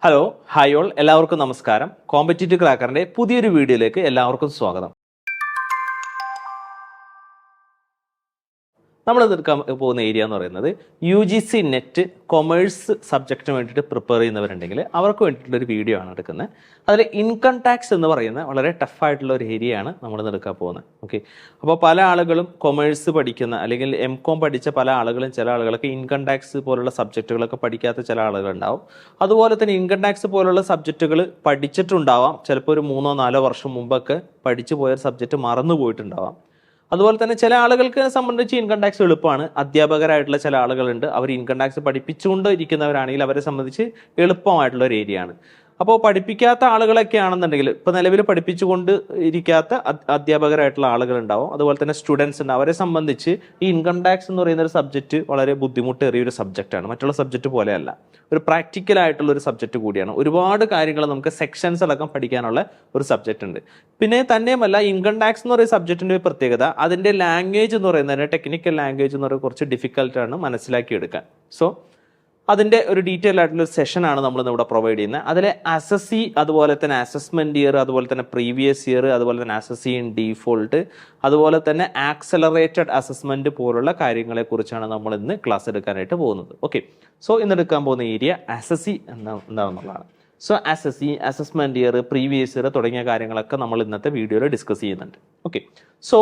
Hello hi all, എല്ലാവർക്കും നമസ്കാരം. Competitive ക്രാക്കറിന്റെ പുതിയൊരു വീഡിയോയിലേക്ക് എല്ലാവർക്കും സ്വാഗതം. നമ്മൾ എടുക്കാൻ പോകുന്ന ഏരിയ എന്ന് പറയുന്നത് UGC നെറ്റ് കൊമേഴ്സ് സബ്ജക്റ്റിന് വേണ്ടിയിട്ട് പ്രിപ്പയർ ചെയ്യുന്നവരുണ്ടെങ്കിൽ അവർക്ക് വേണ്ടിയിട്ടുള്ളൊരു വീഡിയോ ആണ് എടുക്കുന്നത്. അതിൽ ഇൻകം ടാക്സ് എന്ന് പറയുന്ന വളരെ ടഫായിട്ടുള്ള ഒരു ഏരിയയാണ് നമ്മൾ എടുക്കാൻ പോകുന്നത്. ഓക്കെ, അപ്പോൾ പല ആളുകളും കൊമേഴ്സ് പഠിക്കുന്ന അല്ലെങ്കിൽ MCOM പഠിച്ച പല ആളുകളും ചില ആളുകളൊക്കെ ഇൻകം ടാക്സ് പോലുള്ള സബ്ജക്റ്റുകളൊക്കെ പഠിക്കാത്ത ചില ആളുകളുണ്ടാവും. അതുപോലെ തന്നെ ഇൻകം ടാക്സ് പോലുള്ള സബ്ജക്റ്റുകൾ പഠിച്ചിട്ടുണ്ടാവാം, ചിലപ്പോൾ ഒരു 3-4 വർഷം മുമ്പൊക്കെ പഠിച്ചു പോയ സബ്ജക്റ്റ് മറന്നു പോയിട്ടുണ്ടാവാം. അതുപോലെ തന്നെ ചില ആളുകൾക്ക് സംബന്ധിച്ച് ഇൻകം ടാക്സ് എളുപ്പമാണ്. അധ്യാപകരായിട്ടുള്ള ചില ആളുകളുണ്ട്, അവർ ഇൻകം ടാക്സ് പഠിപ്പിച്ചുകൊണ്ട് ഇരിക്കുന്നവരാണെങ്കിൽ അവരെ സംബന്ധിച്ച് എളുപ്പമായിട്ടുള്ള ഒരു ഏരിയ ആണ്. അപ്പോൾ പഠിപ്പിക്കാത്ത ആളുകളൊക്കെ ആണെന്നുണ്ടെങ്കിൽ ഇപ്പോൾ നിലവിൽ പഠിപ്പിച്ചുകൊണ്ട് ഇരിക്കാത്ത അധ്യാപകരായിട്ടുള്ള ആളുകളുണ്ടാവും, അതുപോലെ തന്നെ സ്റ്റുഡൻസ് ഉണ്ട്. അവരെ സംബന്ധിച്ച് ഈ ഇൻകം ടാക്സ് എന്ന് പറയുന്ന ഒരു സബ്ജക്റ്റ് വളരെ ബുദ്ധിമുട്ടേറിയ ഒരു സബ്ജക്റ്റാണ്. മറ്റുള്ള സബ്ജക്റ്റ് പോലെയല്ല, ഒരു പ്രാക്ടിക്കൽ ആയിട്ടുള്ള ഒരു സബ്ജക്റ്റ് കൂടിയാണ്. ഒരുപാട് കാര്യങ്ങൾ നമുക്ക് സെക്ഷൻസ് അടക്കം പഠിക്കാനുള്ള ഒരു സബ്ജക്റ്റ് ഉണ്ട്. പിന്നെ തന്നെയുമല്ല, ഇൻകം ടാക്സ് എന്ന് പറയുന്ന സബ്ജക്റ്റിൻ്റെ പ്രത്യേകത അതിൻ്റെ ലാംഗ്വേജ് എന്ന് പറയുന്നത്, ടെക്നിക്കൽ ലാംഗ്വേജ് എന്ന് പറയുന്നത് കുറച്ച് ഡിഫിക്കൽട്ടാണ് മനസ്സിലാക്കിയെടുക്കാൻ. സോ അതിൻ്റെ ഒരു ഡീറ്റെയിൽ ആയിട്ടുള്ള ഒരു സെഷനാണ് നമ്മൾ ഇവിടെ പ്രൊവൈഡ് ചെയ്യുന്നത്. അതിൽ അസസ്സി, അതുപോലെ തന്നെ അസസ്മെൻറ്റ് ഇയർ, അതുപോലെ തന്നെ പ്രീവിയസ് ഇയർ, അതുപോലെ തന്നെ അസസ്സി ഇൻ ഡീഫോൾട്ട്, അതുപോലെ തന്നെ ആക്സലറേറ്റഡ് അസസ്മെൻറ്റ് പോലുള്ള കാര്യങ്ങളെക്കുറിച്ചാണ് നമ്മൾ ഇന്ന് ക്ലാസ് എടുക്കാനായിട്ട് പോകുന്നത്. ഓക്കെ, സോ ഇന്ന് എടുക്കാൻ പോകുന്ന ഏരിയ അസസ്സി എന്താണെന്നുള്ളതാണ്. So assessee, assessment year, previous year തുടങ്ങിയ കാര്യങ്ങളൊക്കെ നമ്മൾ ഇന്നത്തെ വീഡിയോയിൽ ഡിസ്കസ് ചെയ്യുന്നുണ്ട്. ഓക്കെ, സോ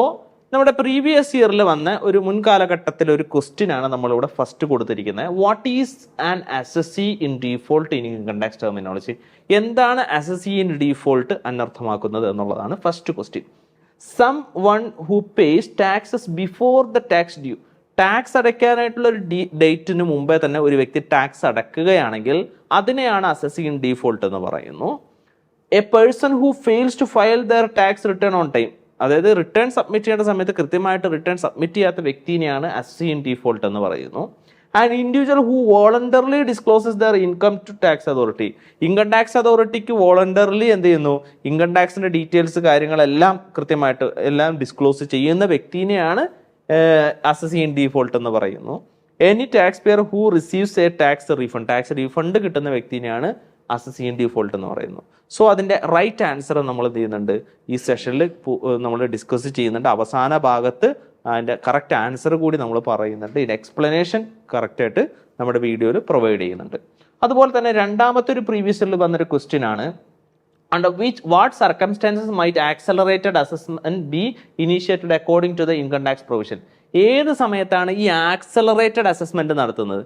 നമ്മുടെ പ്രീവിയസ് ഇയറിൽ വന്ന ഒരു മുൻകാലഘട്ടത്തിലെ ഒരു ക്വസ്റ്റ്യൻ ആണ് നമ്മളിവിടെ ഫസ്റ്റ് കൊടുത്തിരിക്കുന്നത്. What is an assessee in default in income tax terminology? എന്താണ് അസസ്സി ഇൻ ഡീഫോൾട്ട് അനർത്ഥമാക്കുന്നത് എന്നുള്ളതാണ് first question. Someone who pays taxes before the tax due. Tax അടയ്ക്കാനായിട്ടുള്ള ഒരു ഡേറ്റിന് മുമ്പേ തന്നെ ഒരു വ്യക്തി ടാക്സ് അടയ്ക്കുകയാണെങ്കിൽ അതിനെയാണ് അസസ്സി ഇൻ ഡീഫോൾട്ട് എന്ന് പറയുന്നു. A person who fails to file their tax return on time, അതായത് റിട്ടേൺ സബ്മിറ്റ് ചെയ്യേണ്ട സമയത്ത് കൃത്യമായിട്ട് റിട്ടേൺ സബ്മിറ്റ് ചെയ്യാത്ത വ്യക്തിനെയാണ് അസസ്സി ഇൻ ഡീഫോൾട്ട് എന്ന് പറയുന്നു. And individual who voluntarily discloses their income to tax authority. Income tax അതോറിറ്റിക്ക് വോളണ്ടറിലി എന്ത് ചെയ്യുന്നു, ഇൻകം ടാക്സിന്റെ ഡീറ്റെയിൽസ് കാര്യങ്ങളെല്ലാം കൃത്യമായിട്ട് എല്ലാം ഡിസ്ക്ലോസ് ചെയ്യുന്ന വ്യക്തിനെയാണ് അസസ്സി ഇൻ ഡീഫോൾട്ട് എന്ന് പറയുന്നു. Any tax pair who receives A tax refund, tax refund കിട്ടുന്ന വ്യക്തിനെയാണ് അസസ്സി ഇൻ ഡീഫോൾട്ട് എന്ന് പറയുന്നു. സോ അതിൻ്റെ റൈറ്റ് ആൻസർ നമ്മൾ എന്ത് ചെയ്യുന്നുണ്ട്, ഈ സെഷനിൽ നമ്മൾ ഡിസ്കസ് ചെയ്യുന്നുണ്ട്. അവസാന ഭാഗത്ത് അതിൻ്റെ കറക്റ്റ് ആൻസർ കൂടി നമ്മൾ പറയുന്നുണ്ട്. ഇതിൻ്റെ എക്സ്പ്ലനേഷൻ കറക്റ്റായിട്ട് നമ്മുടെ വീഡിയോയിൽ പ്രൊവൈഡ് ചെയ്യുന്നുണ്ട്. അതുപോലെ തന്നെ രണ്ടാമത്തെ ഒരു പ്രീവിയസ് ഇയറിൽ വന്നൊരു ക്വസ്റ്റ്യൻ ആണ്, under which what circumstances might accelerated assessment be initiated according to the income tax provision? ഏത് സമയത്താണ് ഈ ആക്സലറേറ്റഡ് അസസ്മെന്റ് നടത്തുന്നത്,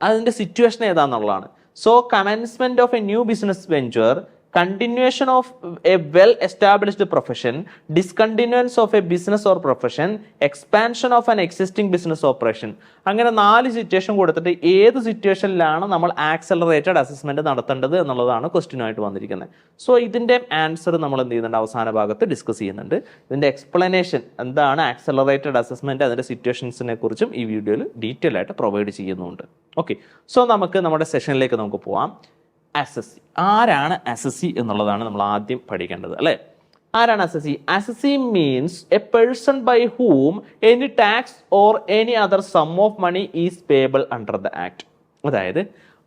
അതിൻ്റെ സിറ്റുവേഷൻ ഏതാണെന്നുള്ളതാണ്. So commencement of a new business venture, continuation of a well established profession, discontinuance of a business or profession, expansion of an existing business operation. അങ്ങനെ 4 situation കൊടുത്തിട്ട് ഏത് സിറ്റുവേഷനിലാണ് നമ്മൾ ആക്സലറേറ്റഡ് അസസ്മെന്റ് നടത്തേണ്ടത് എന്നുള്ളതാണ് ക്വസ്റ്റ്യനായിട്ട് വന്നിരിക്കുന്നത്. സോ ഇതിന്റെ ആൻസർ നമ്മൾ എന്ത് ചെയ്യുന്നുണ്ട്, അവസാന ഭാഗത്ത് ഡിസ്കസ് ചെയ്യുന്നുണ്ട്. ഇതിന്റെ എക്സ്പ്ലനേഷൻ എന്താണ് ആക്സലറേറ്റഡ് അസസ്മെന്റ്, അതിന്റെ സിറ്റുവേഷൻസിനെ കുറിച്ചും ഈ വീഡിയോയിൽ ഡീറ്റെയിൽ ആയിട്ട് പ്രൊവൈഡ് ചെയ്യുന്നുണ്ട്. ഓക്കെ, സോ നമുക്ക് നമ്മുടെ സെഷനിലേക്ക് നമുക്ക് പോവാം. അസസ്സി, ആരാണ് അസസ്സി എന്നുള്ളതാണ് നമ്മൾ ആദ്യം പഠിക്കേണ്ടത്, അല്ലേ? ആരാണ് assessee? Assessee means a person by whom any tax or any other sum of money is payable under the act. അതായത്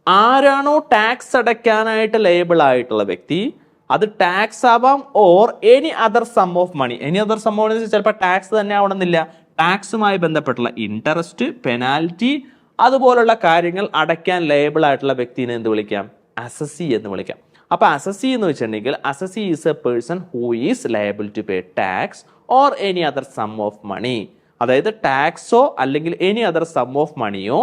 ആരാണോ ടാക്സ് അടയ്ക്കാനായിട്ട് ലേബിൾ ആയിട്ടുള്ള വ്യക്തി, അത് ടാക്സ് ആവാം or any other sum of money. Any other sum of money ചിലപ്പോൾ tax തന്നെ ആവണമെന്നില്ല, ടാക്സുമായി ബന്ധപ്പെട്ടുള്ള ഇൻട്രസ്റ്റ്, പെനാൽറ്റി അതുപോലുള്ള കാര്യങ്ങൾ അടയ്ക്കാൻ ലേബിൾ ആയിട്ടുള്ള വ്യക്തിനെ എന്ത് വിളിക്കാം, അസസ്സി എന്ന് വിളിക്കാം. അപ്പൊ അസസ്സി എന്ന് വെച്ചിട്ടുണ്ടെങ്കിൽ assessee is a person who is liable to pay tax or any other sum of money. അതായത് ടാക്സോ അല്ലെങ്കിൽ എനി അതർ സം ഓഫ് മണിയോ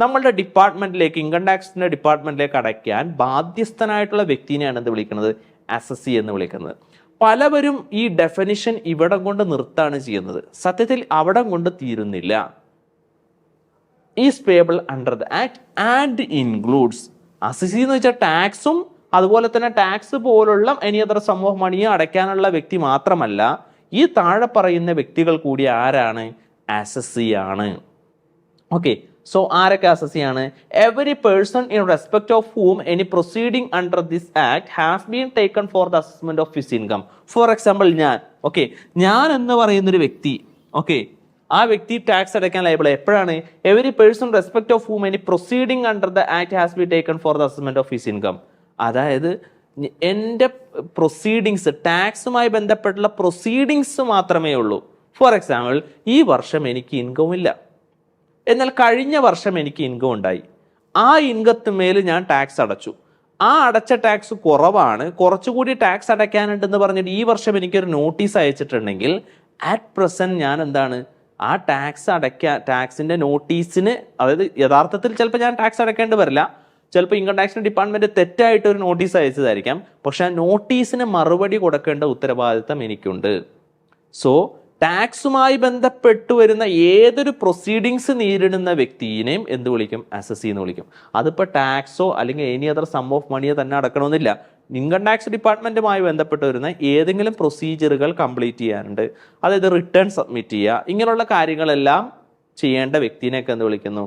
നമ്മളുടെ ഡിപ്പാർട്ട്മെന്റിലേക്ക്, ഇൻകം ടാക്സിന്റെ ഡിപ്പാർട്ട്മെന്റിലേക്ക് അടയ്ക്കാൻ ബാധ്യസ്ഥനായിട്ടുള്ള വ്യക്തിനെയാണ് എന്ത് വിളിക്കുന്നത്, അസസ്സി എന്ന് വിളിക്കുന്നത്. പലവരും ഈ ഡെഫിനിഷൻ ഇവിടം കൊണ്ട് നിർത്താണ് ചെയ്യുന്നത്. സത്യത്തിൽ അവിടം കൊണ്ട് തീരുന്നില്ല. Is payable under the act and includes. Assessee എന്ന് വെച്ചാൽ ടാക്സും അതുപോലെ തന്നെ ടാക്സ് പോലുള്ള എനി അതർ സം ഓഫ് മണിയും അടയ്ക്കാനുള്ള വ്യക്തി മാത്രമല്ല, ഈ താഴെ പറയുന്ന വ്യക്തികൾ കൂടി ആരാണ്, അസസ്സി ആണ്. ഓക്കെ, സോ ആരൊക്കെ അസസ്സി ആണ്? Every person in respect of whom any proceeding under this act has been taken for the assessment of his income. Four example ഞാൻ, ഓക്കെ, ഞാൻ എന്ന് പറയുന്നൊരു വ്യക്തി, ഓക്കെ, ആ വ്യക്തി ടാക്സ് അടയ്ക്കാൻ ലയബിൾ എപ്പോഴാണ്? Every person respect of whom any proceeding under the act has be taken for the assessment of his income. അതായത് എൻ്റെ പ്രൊസീഡിങ്സ്, ടാക്സുമായി ബന്ധപ്പെട്ടുള്ള പ്രൊസീഡിങ്സ് മാത്രമേ ഉള്ളൂ. ഫോർ എക്സാമ്പിൾ, ഈ വർഷം എനിക്ക് ഇൻകം ഇല്ല, എന്നാൽ കഴിഞ്ഞ വർഷം എനിക്ക് ഇൻകം ഉണ്ടായി. ആ ഇൻകത്തിന്മേൽ ഞാൻ ടാക്സ് അടച്ചു. ആ അടച്ച ടാക്സ് കുറവാണ്, കുറച്ചുകൂടി ടാക്സ് അടയ്ക്കാനുണ്ടെന്ന് പറഞ്ഞിട്ട് ഈ വർഷം എനിക്കൊരു നോട്ടീസ് അയച്ചിട്ടുണ്ടെങ്കിൽ അറ്റ് പ്രസന്റ് ഞാൻ എന്താണ്, ആ ടാക്സിന്റെ നോട്ടീസിന്, അതായത് യഥാർത്ഥത്തിൽ ചിലപ്പോൾ ഞാൻ ടാക്സ് അടയ്ക്കേണ്ടി വരില്ല, ചിലപ്പോൾ ഇൻകം ടാക്സ് ഡിപ്പാർട്ട്മെന്റ് തെറ്റായിട്ട് ഒരു നോട്ടീസ് അയച്ചതായിരിക്കാം, പക്ഷെ ആ നോട്ടീസിന് മറുപടി കൊടുക്കേണ്ട ഉത്തരവാദിത്തം എനിക്കുണ്ട്. സോ ടാക്സുമായി ബന്ധപ്പെട്ടു വരുന്ന ഏതൊരു പ്രൊസീഡിങ്സ് നേരിടുന്ന വ്യക്തിയെയും എന്ത് വിളിക്കും? അസസി എന്ന് വിളിക്കും. അതിപ്പോൾ ടാക്സോ അല്ലെങ്കിൽ എനി അതർ സം ഓഫ് മണിയോ തന്നെ അടക്കണമെന്നില്ല. ഇൻകം ടാക്സ് ഡിപ്പാർട്ട്മെന്റുമായി ബന്ധപ്പെട്ട് വരുന്ന ഏതെങ്കിലും പ്രൊസീജിയറുകൾ കംപ്ലീറ്റ് ചെയ്യാനുണ്ട്, അതായത് റിട്ടേൺ സബ്മിറ്റ് ചെയ്യുക, ഇങ്ങനെയുള്ള കാര്യങ്ങളെല്ലാം ചെയ്യേണ്ട വ്യക്തിനെയൊക്കെ എന്ത് വിളിക്കുന്നു?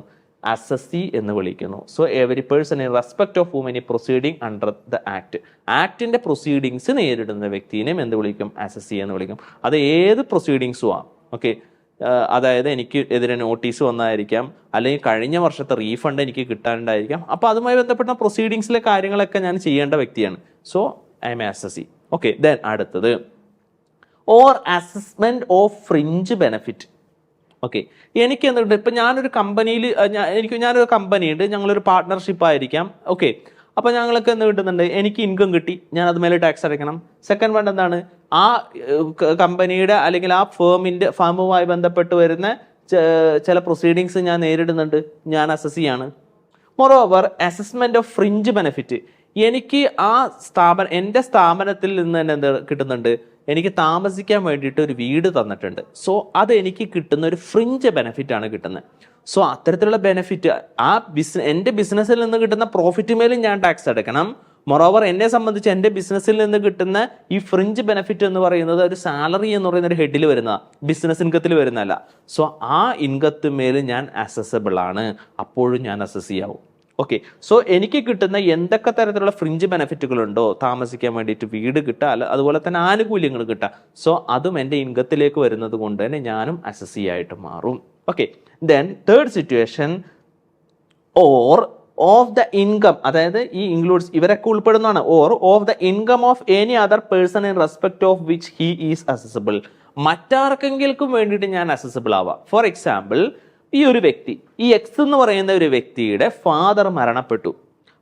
അസസി എന്ന് വിളിക്കുന്നു. So every person in respect of whom any proceeding under the act, ആക്ടിന്റെ പ്രൊസീഡിങ്സ് നേരിടുന്ന വ്യക്തിനെയും എന്ത് വിളിക്കും? അസസി എന്ന് വിളിക്കും. അത് ഏത് പ്രൊസീഡിങ്സും ആണ്. ഓക്കെ, അതായത് എനിക്ക് എതിരെ നോട്ടീസ് വന്നായിരിക്കാം, അല്ലെങ്കിൽ കഴിഞ്ഞ വർഷത്തെ റീഫണ്ട് എനിക്ക് കിട്ടാനുണ്ടായിരിക്കാം. അപ്പോൾ അതുമായി ബന്ധപ്പെട്ട പ്രൊസീഡിങ്സിലെ കാര്യങ്ങളൊക്കെ ഞാൻ ചെയ്യേണ്ട വ്യക്തിയാണ്. So I am a assessee. Okay, then അടുത്തത് or assessment of fringe benefit. Okay, എനിക്ക് എന്തുണ്ട്, ഇപ്പം ഞാനൊരു കമ്പനിയിൽ ഞാനൊരു കമ്പനി ഉണ്ട്, ഞങ്ങളൊരു പാർട്ട്ണർഷിപ്പ് ആയിരിക്കാം. ഓക്കെ, അപ്പോൾ ഞങ്ങൾക്ക് എന്ത് കിട്ടുന്നുണ്ട്? എനിക്ക് ഇൻകം കിട്ടി, ഞാൻ അതുമേലെ ടാക്സ് അടയ്ക്കണം. സെക്കൻഡ് വൺ എന്താണ്? ആ കമ്പനിയുടെ അല്ലെങ്കിൽ ആ ഫേമുമായി ബന്ധപ്പെട്ട് വരുന്ന ചില പ്രൊസീഡിങ്സ് ഞാൻ നേരിടുന്നുണ്ട്, ഞാൻ അസസിയാണ്. Moreover assessment of fringe benefit, എനിക്ക് ആ എൻ്റെ സ്ഥാപനത്തിൽ നിന്ന് തന്നെ എന്ത് കിട്ടുന്നുണ്ട്? എനിക്ക് താമസിക്കാൻ വേണ്ടിയിട്ട് ഒരു വീട് തന്നിട്ടുണ്ട്. സോ അത് എനിക്ക് കിട്ടുന്ന ഒരു ഫ്രിഞ്ച് ബെനിഫിറ്റ് ആണ് കിട്ടുന്നത്. സോ അത്തരത്തിലുള്ള ബെനിഫിറ്റ് എൻ്റെ ബിസിനസ്സിൽ നിന്ന് കിട്ടുന്ന പ്രോഫിറ്റ് മേലും ഞാൻ ടാക്സ് അടയ്ക്കണം. മൊറോവർ എന്നെ സംബന്ധിച്ച് എൻ്റെ ബിസിനസ്സിൽ നിന്ന് കിട്ടുന്ന ഈ ഫ്രിഞ്ച് ബെനിഫിറ്റ് എന്ന് പറയുന്നത് ഒരു സാലറി എന്ന് പറയുന്ന ഒരു ഹെഡിൽ വരുന്ന ബിസിനസ് ഇൻകത്തിൽ വരുന്നതല്ല. സോ ആ ഇൻകത്തിന്മേൽ ഞാൻ അസസബിൾ ആണ്, അപ്പോഴും ഞാൻ അസസ് ചെയ്യാവും. ഓക്കെ, സോ എനിക്ക് കിട്ടുന്ന എന്തൊക്കെ തരത്തിലുള്ള ഫ്രിഞ്ച് ബെനിഫിറ്റുകളുണ്ടോ, താമസിക്കാൻ വേണ്ടിയിട്ട് വീട് കിട്ടുക, അതുപോലെ തന്നെ ആനുകൂല്യങ്ങൾ കിട്ടുക, സോ അതും എൻ്റെ ഇൻകത്തിലേക്ക് വരുന്നത് കൊണ്ട് തന്നെ ഞാനും അസസി ആയിട്ട് മാറും. Okay, then third situation, or of the income, അതായത് ഈ ഇൻക്ലൂഡ്സ് ഇവരൊക്കെ ഉൾപ്പെടുന്നതാണ്. Or of the income of any other person in respect of which he is assessable, മറ്റാർക്കെങ്കിലും വേണ്ടിയിട്ട് ഞാൻ അസസബിൾ ആവാം. ഫോർ എക്സാമ്പിൾ, ഈ ഒരു വ്യക്തി, ഈ എക്സ് എന്ന് പറയുന്ന ഒരു വ്യക്തിയുടെ ഫാദർ മരണപ്പെട്ടു.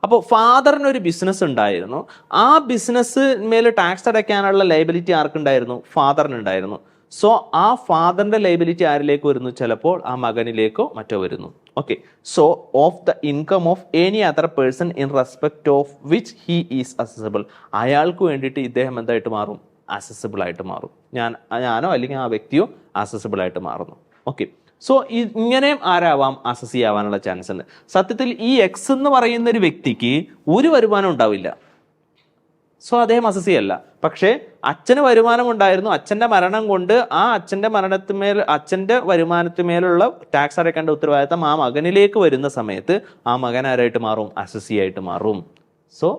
അപ്പോൾ ഫാദറിന് ഒരു ബിസിനസ് ഉണ്ടായിരുന്നു. ആ ബിസിനസ് മേൽ ടാക്സ് അടയ്ക്കാനുള്ള ലയബിലിറ്റി ആർക്കുണ്ടായിരുന്നു? ഫാദറിനുണ്ടായിരുന്നു. സോ ആ ഫാദറിന്റെ ലയബിലിറ്റി ആരിലേക്ക് വരുന്നു? ചിലപ്പോൾ ആ മകനിലേക്കോ മറ്റോ വരുന്നു. Okay, so of the income of any other person in respect of which he is accessible, അയാൾക്ക് വേണ്ടിയിട്ട് ഇദ്ദേഹം എന്തായിട്ട് മാറും? അസസബിൾ ആയിട്ട് മാറും. ഞാനോ അല്ലെങ്കിൽ ആ വ്യക്തിയോ അസസബിൾ ആയിട്ട് മാറുന്നു. ഓക്കെ, സോ ഇങ്ങനെയും ആരാവാം? അസസി ആവാനുള്ള ചാൻസ് ഉണ്ട്. സത്യത്തിൽ ഈ എക്സ് എന്ന് പറയുന്ന ഒരു വ്യക്തിക്ക് ഒരു വരുമാനം ഉണ്ടാവില്ല, സോ അദ്ദേഹം അസസി അല്ല. പക്ഷേ അച്ഛന് വരുമാനം ഉണ്ടായിരുന്നു, അച്ഛൻ്റെ മരണം കൊണ്ട് ആ അച്ഛൻ്റെ വരുമാനത്തിന്മേലുള്ള ടാക്സ് അടയ്ക്കേണ്ട ഉത്തരവാദിത്തം ആ മകനിലേക്ക് വരുന്ന സമയത്ത് ആ മകൻ ആരായിട്ട് മാറും? അസസി ആയിട്ട് മാറും. സോ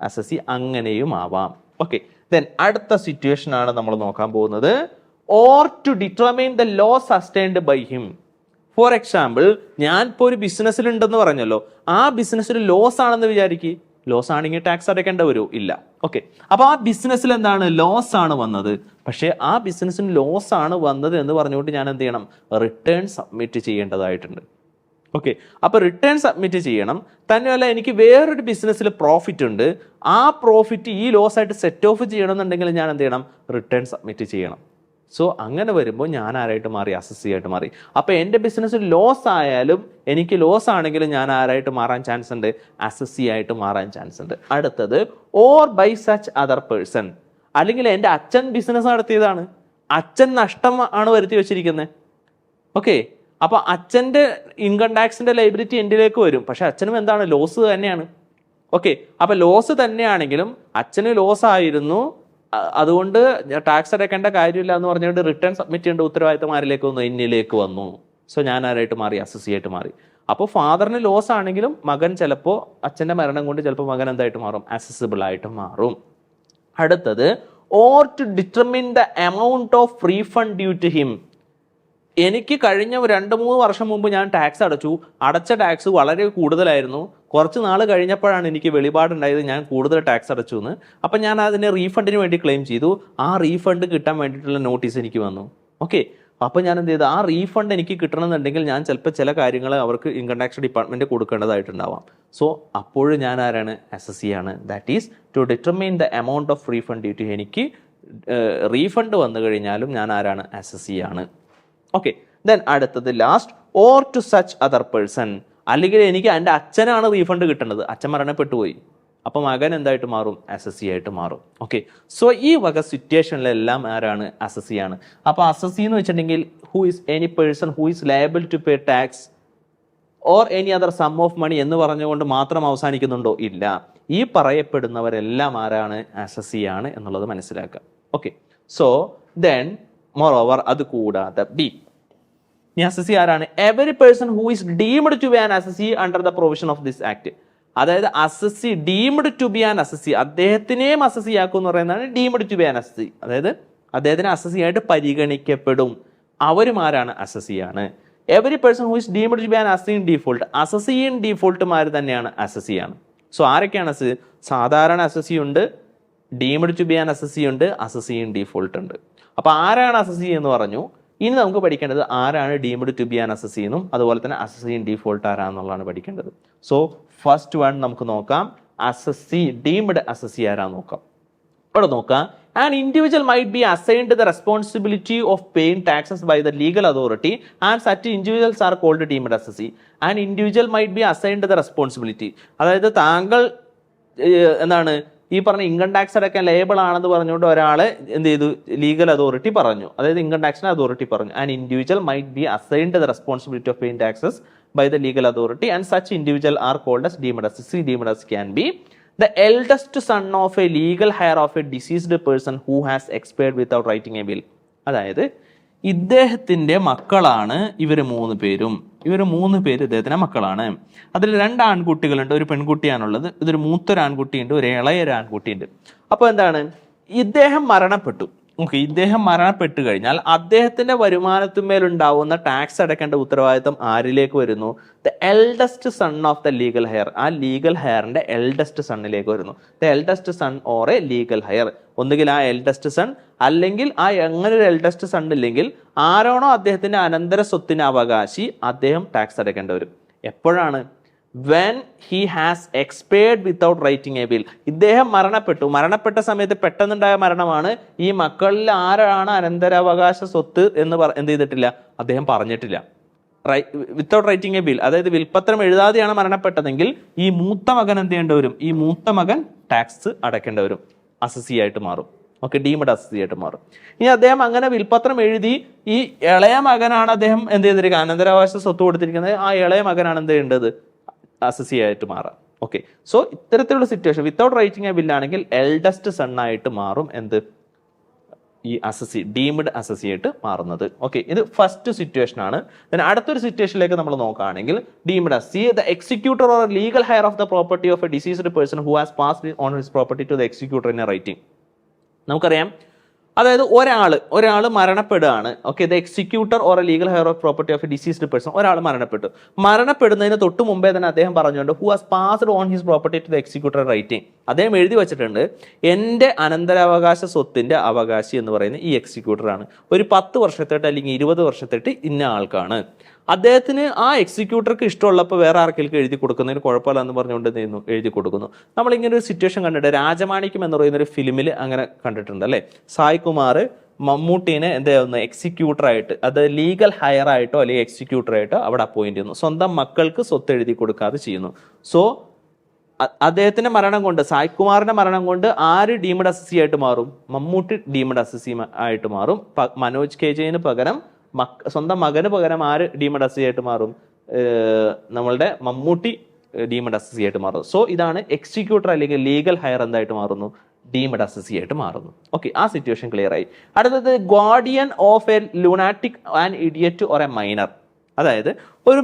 അസസി അങ്ങനെയും ആവാം. ഓക്കെ, ദെൻ അടുത്ത സിറ്റുവേഷൻ ആണ് നമ്മൾ നോക്കാൻ പോകുന്നത്. Or to determine the loss sustained by him. For example, ഞാൻ ഇപ്പോൾ ഒരു ബിസിനസ്സിലുണ്ടെന്ന് പറഞ്ഞല്ലോ, ആ ബിസിനസ്സിൽ ലോസ് ആണെന്ന് വിചാരിക്കുക. ലോസ് ആണെങ്കിൽ ടാക്സ് അടയ്ക്കേണ്ട വരൂ? ഇല്ല. ഓക്കെ, അപ്പൊ ആ ബിസിനസ്സിൽ എന്താണ്? ലോസ് ആണ് വന്നത്. പക്ഷേ ആ ബിസിനസ്സിന് ലോസ് ആണ് വന്നത് എന്ന് പറഞ്ഞുകൊണ്ട് ഞാൻ എന്ത് ചെയ്യണം? റിട്ടേൺ സബ്മിറ്റ് ചെയ്യേണ്ടതായിട്ടുണ്ട്. ഓക്കെ, അപ്പൊ റിട്ടേൺ സബ്മിറ്റ് ചെയ്യണം. തന്നെയല്ല, എനിക്ക് വേറൊരു ബിസിനസ്സിൽ പ്രോഫിറ്റ് ഉണ്ട്, ആ പ്രോഫിറ്റ് ഈ ലോസ് ആയിട്ട് സെറ്റ് ഓഫ് ചെയ്യണമെന്നുണ്ടെങ്കിൽ ഞാൻ എന്ത് ചെയ്യണം? റിട്ടേൺ സബ്മിറ്റ് ചെയ്യണം. സോ അങ്ങനെ വരുമ്പോൾ ഞാൻ ആരായിട്ട് മാറി? അസസി ആയിട്ട് മാറി. അപ്പൊ എൻ്റെ ബിസിനസ് ലോസ് ആയാലും എനിക്ക് ലോസ് ആണെങ്കിലും ഞാൻ ആരായിട്ട് മാറാൻ ചാൻസ് ഉണ്ട്? അസസി ആയിട്ട് മാറാൻ ചാൻസ് ഉണ്ട്. അടുത്തത്, or by such other person, അല്ലെങ്കിൽ എൻ്റെ അച്ഛൻ ബിസിനസ് നടത്തിയതാണ്, അച്ഛൻ നഷ്ടം ആണ് വരുത്തി വെച്ചിരിക്കുന്നത്. ഓക്കെ, അപ്പൊ അച്ഛൻ്റെ ഇൻകം ടാക്സിന്റെ ലൈബിലിറ്റി എൻ്റെലേക്ക് വരും, പക്ഷെ അച്ഛനും എന്താണ്? ലോസ് തന്നെയാണ്. ഓക്കെ, അപ്പൊ ലോസ് തന്നെയാണെങ്കിലും അച്ഛന് ലോസ് ആയിരുന്നു, അതുകൊണ്ട് ടാക്സ് അടയ്ക്കേണ്ട കാര്യമില്ല എന്ന് പറഞ്ഞുകൊണ്ട് റിട്ടേൺ സബ്മിറ്റ് ചെയ്യേണ്ട ഉത്തരവാദിത്തം ആരിലേക്ക് വന്നു? എന്നിലേക്ക് വന്നു. സോ ഞാൻ ആരായിട്ട് മാറി? അസസി ആയിട്ട് മാറി. അപ്പോൾ ഫാദറിന് ലോസ് ആണെങ്കിലും മകൻ ചിലപ്പോൾ അച്ഛൻ്റെ മരണം കൊണ്ട് ചിലപ്പോൾ മകൻ എന്തായിട്ട് മാറും? അസസിബിൾ ആയിട്ട് മാറും. അടുത്തത്, or to determine the amount of refund due to him. എനിക്ക് കഴിഞ്ഞ 2-3 വർഷം മുമ്പ് ഞാൻ ടാക്സ് അടച്ച ടാക്സ് വളരെ കൂടുതലായിരുന്നു. കുറച്ച് നാൾ കഴിഞ്ഞപ്പോഴാണ് എനിക്ക് വെളിപാടുണ്ടായത് ഞാൻ കൂടുതൽ ടാക്സ് അടച്ചു എന്ന്. അപ്പം ഞാൻ അതിന് റീഫണ്ടിന് വേണ്ടി ക്ലെയിം ചെയ്തു. ആ റീഫണ്ട് കിട്ടാൻ വേണ്ടിയിട്ടുള്ള നോട്ടീസ് എനിക്ക് വന്നു. ഓക്കെ, അപ്പോൾ ഞാൻ എന്ത് ചെയ്തു, ആ റീഫണ്ട് എനിക്ക് കിട്ടണമെന്നുണ്ടെങ്കിൽ ഞാൻ ചിലപ്പോൾ ചില കാര്യങ്ങൾ അവർക്ക് ഇൻകം ടാക്സ് ഡിപ്പാർട്ട്മെൻറ്റ് കൊടുക്കേണ്ടതായിട്ടുണ്ടാവാം. സോ അപ്പോഴും ഞാൻ ആരാണ്? SSC ആണ്. That is to determine the amount of refund due to. എനിക്ക് റീഫണ്ട് വന്നു കഴിഞ്ഞാലും ഞാൻ ആരാണ്? SSC ആണ്. ഓക്കെ, ദെൻ അടുത്തത് last, or to such other person. അല്ലെങ്കിൽ എനിക്ക് എൻ്റെ അച്ഛനാണ് റീഫണ്ട് കിട്ടേണ്ടത്, അച്ഛൻ മരണപ്പെട്ടുപോയി, അപ്പം മകൻ എന്തായിട്ട് മാറും? SSC ആയിട്ട് മാറും. ഓക്കെ, സോ ഈ വക സിറ്റുവേഷനിലെല്ലാം ആരാണ്? SSC ആണ്. അപ്പോൾ SSC എന്ന് വെച്ചിട്ടുണ്ടെങ്കിൽ who is any person who is liable to pay tax or any other sum of money എന്ന് പറഞ്ഞുകൊണ്ട് മാത്രം അവസാനിക്കുന്നുണ്ടോ? ഇല്ല. ഈ പറയപ്പെടുന്നവരെല്ലാം ആരാണ്? SSC ആണ് എന്നുള്ളത് മനസ്സിലാക്കുക. Okay, so then moreover അത് കൂടാതെ ബി, SSC ആരാണ്? Every person who is deemed to be an SSC under the provision of this act. അതായത് SSC deemed to be an SSC, അദ്ദേഹത്തിനെയും SSC ആക്കും എന്ന് പറയുന്നതാണ് deemed to be an SSC. അതായത് അദ്ദേഹത്തിന് SSC ആയിട്ട് പരിഗണിക്കപ്പെടും. അവരും ആരാണ്? SSC ആണ്. Every person who is deemed to be an SSC in default, SSC in ഡീഫോൾട്ടുമാർ തന്നെയാണ് SSC ആണ്. സോ ആരൊക്കെയാണ്? സാധാരണ SSC ഉണ്ട്, deemed to be an SSC ഉണ്ട്, SSC ഇൻ ഡീഫോൾട്ട് ഉണ്ട്. അപ്പോൾ ആരാണ് SSC എന്ന് പറഞ്ഞു. ഇനി നമുക്ക് പഠിക്കേണ്ടത് ആരാണ് deemed to be an SSC എന്നും അതുപോലെ തന്നെ SSC ഇൻ ഡീഫോൾട്ട് ആരാന്നുള്ളതാണ് പഠിക്കേണ്ടത്. സോ ഫസ്റ്റ് വൺ നമുക്ക് നോക്കാം. SSC ഡീംഡ് SSC ആരാന്ന് നോക്കാം. ഇവിടെ നോക്കാം. An individual might be assigned the responsibility of paying taxes by the legal authority and such individuals are called deemed SSC. An individual might be assigned the responsibility. അതായത് താങ്കൾ എന്താണ് ഈ പറഞ്ഞ income tax അടക്കാൻ ലേബിൾ ആണെന്ന് പറഞ്ഞുകൊണ്ട് ഒരാളെ എന്ത് ചെയ്തു? ലീഗൽ അതോറിറ്റി പറഞ്ഞു, അതായത് ഇൻകം ടാക്സിന് അതോറിറ്റി പറഞ്ഞു. And individual might be assigned the responsibility of paying taxes by the legal authority and such individual are called as deemed SSC. Deemed as can be the eldest son of a legal heir of a deceased person who has expired without writing a will. അതായത് ഇദ്ദേഹത്തിന്റെ മക്കളാണ് ഇവർ 3 പേരും. ഇവർ 3 പേര് ഇദ്ദേഹത്തിന്റെ മക്കളാണ്. അതിൽ 2 ആൺകുട്ടികളുണ്ട്, ഒരു പെൺകുട്ടിയാണുള്ളത്. ഇതൊരു മൂത്തൊരു ആൺകുട്ടിയുണ്ട്, ഒരു ഇളയൊരു ആൺകുട്ടിയുണ്ട്. അപ്പോൾ എന്താണ്, ഇദ്ദേഹം മരണപ്പെട്ടു. ഓക്കെ, ഇദ്ദേഹം മരണപ്പെട്ടു കഴിഞ്ഞാൽ അദ്ദേഹത്തിന്റെ വരുമാനത്തിന്മേലുണ്ടാവുന്ന ടാക്സ് അടക്കേണ്ട ഉത്തരവാദിത്തം ആരിലേക്ക് വരുന്നു? The eldest son of the legal hair. ആ ലീഗൽ ഹെയറിന്റെ എൽഡസ്റ്റ് സണ്ണിലേക്ക് വരുന്നു. The eldest son or a legal hair. ഒന്നുകിൽ ആ എൽഡസ്റ്റ് സൺ, അല്ലെങ്കിൽ ആ അങ്ങനെ ഒരു എൽഡസ്റ്റ് സൺ ഇല്ലെങ്കിൽ ആരാണോ അദ്ദേഹത്തിന്റെ അനന്തര സ്വത്തിന് അവകാശി അദ്ദേഹം ടാക്സ് അടക്കേണ്ടി വരും. എപ്പോഴാണ്? when he has expired without writing a will. ഇദ്ദേഹം മരണപ്പെട്ട സമയത്ത് പെട്ടെന്നുണ്ടായ മരണമാണ്. ഈ മക്കളിൽ ആരാണ് അനന്തരാവകാശ സ്വത്ത് എന്ന് എന്ത് ചെയ്തിട്ടില്ല? അദ്ദേഹം പറഞ്ഞിട്ടില്ല. വിത്തൗട്ട് റൈറ്റിംഗ് എ ബിൽ, അതായത് വിൽപത്രം എഴുതാതെയാണ് മരണപ്പെട്ടതെങ്കിൽ ഈ മൂത്ത മകൻ എന്ത് ചെയ്യേണ്ടി വരും? ഈ മൂത്ത മകൻ ടാക്സ് അടക്കേണ്ടി വരും, SSC ആയിട്ട് മാറും. ഓക്കെ, ഡീംഡ് SSC ആയിട്ട് മാറും. ഇനി അദ്ദേഹം അങ്ങനെ വിൽപത്രം എഴുതി ഈ ഇളയ മകനാണ് അദ്ദേഹം എന്ത് ചെയ്തിരിക്കുക? അനന്തരാവകാശ സ്വത്ത് കൊടുത്തിരിക്കുന്നത്. ആ ഇളയ മകനാണ് എന്ത് ചെയ്യേണ്ടത്? SSC ആയിട്ട് മാറാം. ഓക്കെ, സോ ഇത്തരത്തിലുള്ള സിറ്റുവേഷൻ വിത്തൗട്ട് റൈറ്റിംഗ് എ ബില്ലാണെങ്കിൽ എൽഡസ്റ്റ് സൺ ആയിട്ട് മാറും എന്ത്? ഈ SSC ഡീംഡ് SSC ആയിട്ട് മാറുന്നത്. ഓക്കെ, ഇത് ഫസ്റ്റ് സിറ്റുവേഷൻ ആണ്. അടുത്തൊരു സിറ്റുവേഷനിലേക്ക് നമ്മൾ നോക്കുകയാണെങ്കിൽ deemed SSC the executor or legal heir of the property of a deceased person who has passed on his property to the executor in a writing. നമുക്കറിയാം, അതായത് ഒരാൾ മരണപ്പെടുകയാണ്. Okay, the executor or a legal heir of property of a deceased person. ഒരാൾ മരണപ്പെടുന്നതിന് തൊട്ട് മുമ്പേ തന്നെ അദ്ദേഹം പറഞ്ഞുകൊണ്ട് who has passed on his property to the executor writing. അദ്ദേഹം എഴുതി വെച്ചിട്ടുണ്ട്, എൻ്റെ അനന്തരാവകാശ സ്വത്തിന്റെ അവകാശി എന്ന് പറയുന്നത് ഈ എക്സിക്യൂട്ടറാണ്. ഒരു 10 വർഷത്തേട്ട് അല്ലെങ്കിൽ 20 വർഷത്തേട്ട് ഇന്ന ആൾക്കാണ്. അദ്ദേഹത്തിന് ആ എക്സിക്യൂട്ടർക്ക് ഇഷ്ടമുള്ളപ്പോൾ വേറെ ആർക്കെങ്കിലും എഴുതി കൊടുക്കുന്നതിന് കുഴപ്പമില്ല എന്ന് പറഞ്ഞുകൊണ്ട് എന്ത് എഴുതി കൊടുക്കുന്നു. നമ്മളിങ്ങനെ ഒരു സിറ്റുവേഷൻ കണ്ടിട്ട് രാജമാണിക്യം എന്ന് പറയുന്ന ഒരു ഫിലിമിൽ അങ്ങനെ കണ്ടിട്ടുണ്ട് അല്ലേ? സായ് കുമാർ മമ്മൂട്ടീനെ എന്ത് ചെയ്യുന്നു? എക്സിക്യൂട്ടറായിട്ട്, അത് ലീഗൽ ഹയർ ആയിട്ടോ അല്ലെങ്കിൽ എക്സിക്യൂട്ടറായിട്ടോ അവിടെ അപ്പോയിന്റ് ചെയ്യുന്നു. സ്വന്തം മക്കൾക്ക് സ്വത്ത് എഴുതി കൊടുക്കാതെ ചെയ്യുന്നു. സോ അദ്ദേഹത്തിന്റെ മരണം കൊണ്ട്, സായ്കുമാറിന്റെ മരണം കൊണ്ട് ആര് ഡീംഡ് SSC ആയിട്ട് മാറും? മമ്മൂട്ടി ഡീംഡ് SSC ആയിട്ട് മാറും. മനോജ് KJന് പകരം സ്വന്തം മകന് പകരം ആര് ഡീംഡ് SSC ആയിട്ട് മാറും? നമ്മളുടെ മമ്മൂട്ടി ഡീംഡ് SSC ആയിട്ട് മാറും. സോ ഇതാണ് എക്സിക്യൂട്ടർ അല്ലെങ്കിൽ ലീഗൽ ഹയർ എന്തായിട്ട് മാറുന്നു? ഡീംഡ് SSC ആയിട്ട് മാറുന്നു. ഓക്കെ, ആ സിറ്റുവേഷൻ ക്ലിയർ ആയി. അടുത്തത് guardian of A lunatic and idiot or A minor. അതായത് ഒരു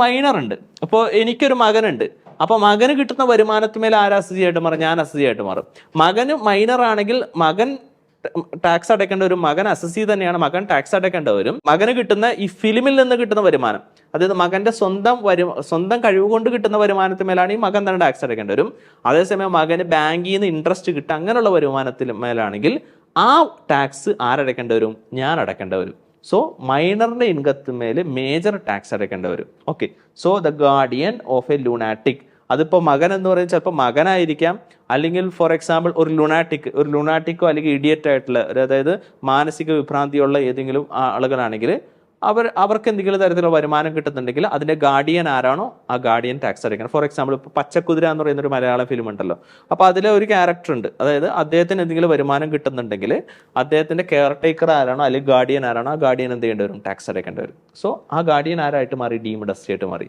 മൈനർ ഉണ്ട്. അപ്പോൾ എനിക്കൊരു മകനുണ്ട്. അപ്പോൾ മകന് കിട്ടുന്ന വരുമാനത്തിന്മേൽ ആര് SSC ആയിട്ട് മാറും? ഞാൻ SSC ആയിട്ട് മാറും. മകന് മൈനർ ആണെങ്കിൽ മകൻ ടാക്സ് അടയ്ക്കേണ്ട വരും, മകൻ അസസി തന്നെയാണ്, മകൻ ടാക്സ് അടയ്ക്കേണ്ട വരും. മകന് കിട്ടുന്ന ഈ ഫിലിമിൽ നിന്ന് കിട്ടുന്ന വരുമാനം, അതായത് മകന്റെ സ്വന്തം കഴിവ് കൊണ്ട് കിട്ടുന്ന വരുമാനത്തിന് മേലാണ് ഈ മകൻ തന്നെ ടാക്സ് അടയ്ക്കേണ്ടി വരും. അതേസമയം മകന് ബാങ്കിൽ നിന്ന് ഇൻട്രസ്റ്റ് കിട്ടുക അങ്ങനെയുള്ള വരുമാനത്തിന് മേലാണെങ്കിൽ ആ ടാക്സ് ആരടയ്ക്കേണ്ടി വരും? ഞാൻ അടയ്ക്കേണ്ടി വരും. സോ മൈനറിന്റെ ഇൻകത്തിന്മേൽ മേജർ ടാക്സ് അടയ്ക്കേണ്ടി വരും. Okay, so the guardian of A lunatic, അതിപ്പോൾ മകൻ എന്ന് പറയുന്നത് ചിലപ്പോൾ മകനായിരിക്കാം, അല്ലെങ്കിൽ ഫോർ എക്സാമ്പിൾ ഒരു ലുനാറ്റിക്കോ അല്ലെങ്കിൽ ഇഡിയറ്റ് ആയിട്ടുള്ള, അതായത് മാനസിക വിഭ്രാന്തിയുള്ള ഏതെങ്കിലും ആളുകളാണെങ്കിൽ അവർക്ക് എന്തെങ്കിലും തരത്തിലുള്ള വരുമാനം കിട്ടുന്നുണ്ടെങ്കിൽ അതിന്റെ ഗാർഡിയൻ ആരാണോ ആ ഗാർഡിയൻ ടാക്സ് അടയ്ക്കണം. ഫോർ എക്സാമ്പിൾ ഇപ്പോൾ പച്ചക്കുതിര എന്ന് പറയുന്ന ഒരു മലയാളം ഫിലിം ഉണ്ടല്ലോ, അപ്പോൾ അതിലെ ഒരു ക്യാരക്ടർ ഉണ്ട്, അതായത് അദ്ദേഹത്തിന് എന്തെങ്കിലും വരുമാനം കിട്ടുന്നുണ്ടെങ്കിൽ അദ്ദേഹത്തിന്റെ കെയർ ടേക്കർ ആരാണോ അല്ലെങ്കിൽ ഗാർഡിയൻ ആരാണോ ആ ഗാർഡിയൻ എന്ത് ചെയ്യേണ്ടി വരും? ടാക്സ് അടയ്ക്കേണ്ടി വരും. സോ ആ ഗാർഡിയൻ ആരായിട്ട് മാറി? ഡീംഡ് എസ്റ്റേറ്റ് ആയിട്ട് മാറി.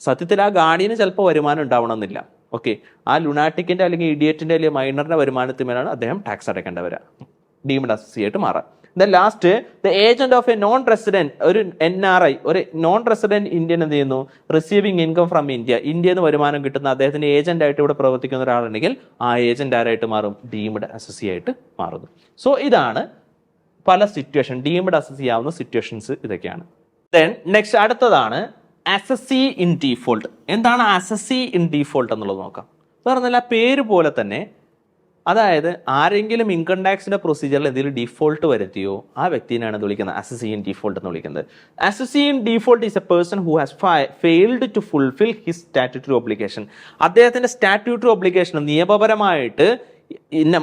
സത്യത്തിൽ ആ ഗാർഡിയന് ചിലപ്പോൾ വരുമാനം ഉണ്ടാവണമെന്നില്ല. ഓക്കെ, ആ ലുനാറ്റിക്കിന്റെ അല്ലെങ്കിൽ ഇഡിയറ്റിന്റെ അല്ലെങ്കിൽ മൈനറിന്റെ വരുമാനത്തിന്മേലാണ് അദ്ദേഹം ടാക്സ് അടയ്ക്കേണ്ടി വരിക, ഡീംഡ് എസ്റ്റേറ്റ് ആയിട്ട് മാറാം. The last, the agent of A non resident, ഒരു NRI, ഒരു നോൺ റെസിഡന്റ് ഇന്ത്യൻ എന്ത് ചെയ്യുന്നു? റിസീവിംഗ് ഇൻകം ഫ്രം ഇന്ത്യയിൽ നിന്ന് വരുമാനം കിട്ടുന്ന അദ്ദേഹത്തിന്റെ ഏജന്റ് ആയിട്ട് ഇവിടെ പ്രവർത്തിക്കുന്ന ഒരാളുണ്ടെങ്കിൽ ആ ഏജന്റ് ആരായിട്ട് മാറും? ഡീംഡ് അസസി ആയിട്ട് മാറുന്നു. സോ ഇതാണ് പല സിറ്റുവേഷൻ, ഡീംഡ് അസസി ആവുന്ന സിറ്റുവേഷൻസ് ഇതൊക്കെയാണ്. ദെൻ നെക്സ്റ്റ് അടുത്തതാണ് അസസി ഇൻ ഡീഫോൾട്ട്. എന്താണ് അസസി ഇൻ ഡീഫോൾട്ട് എന്നുള്ളത് നോക്കാം. വേറൊന്നുമില്ല, പേര് പോലെ തന്നെ, അതായത് ആരെങ്കിലും ഇൻകം ടാക്സിന്റെ പ്രൊസീജിയറിൽ എന്തെങ്കിലും ഡിഫോൾട്ട് വരുത്തിയോ ആ വ്യക്തിനെയാണ് ഇത് വിളിക്കുന്നത് അസസി ഇൻ ഡീഫോൾട്ട് എന്ന് വിളിക്കുന്നത്. Assessee in default is a person who has failed to fulfil his statutory obligation. അദ്ദേഹത്തിന്റെ സ്റ്റാറ്റ്യൂട്ടറി ഒബ്ലിഗേഷൻ നിയമപരമായിട്ട്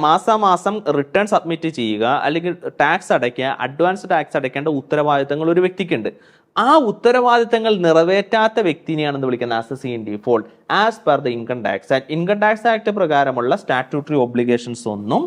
മാസാമാസം റിട്ടേൺ സബ്മിറ്റ് ചെയ്യുക അല്ലെങ്കിൽ ടാക്സ് അടയ്ക്കുക, അഡ്വാൻസ് ടാക്സ് അടയ്ക്കേണ്ട ഉത്തരവാദിത്തങ്ങൾ ഒരു വ്യക്തിക്കുണ്ട്. ആ ഉത്തരവാദിത്തങ്ങൾ നിറവേറ്റാത്ത വ്യക്തിനെയാണെന്ന് വിളിക്കുന്നത് assessee in default as per the income tax act. Income tax act പ്രകാരമുള്ള സ്റ്റാറ്റ്യൂട്ടറി ഒബ്ലിഗേഷൻസ് ഒന്നും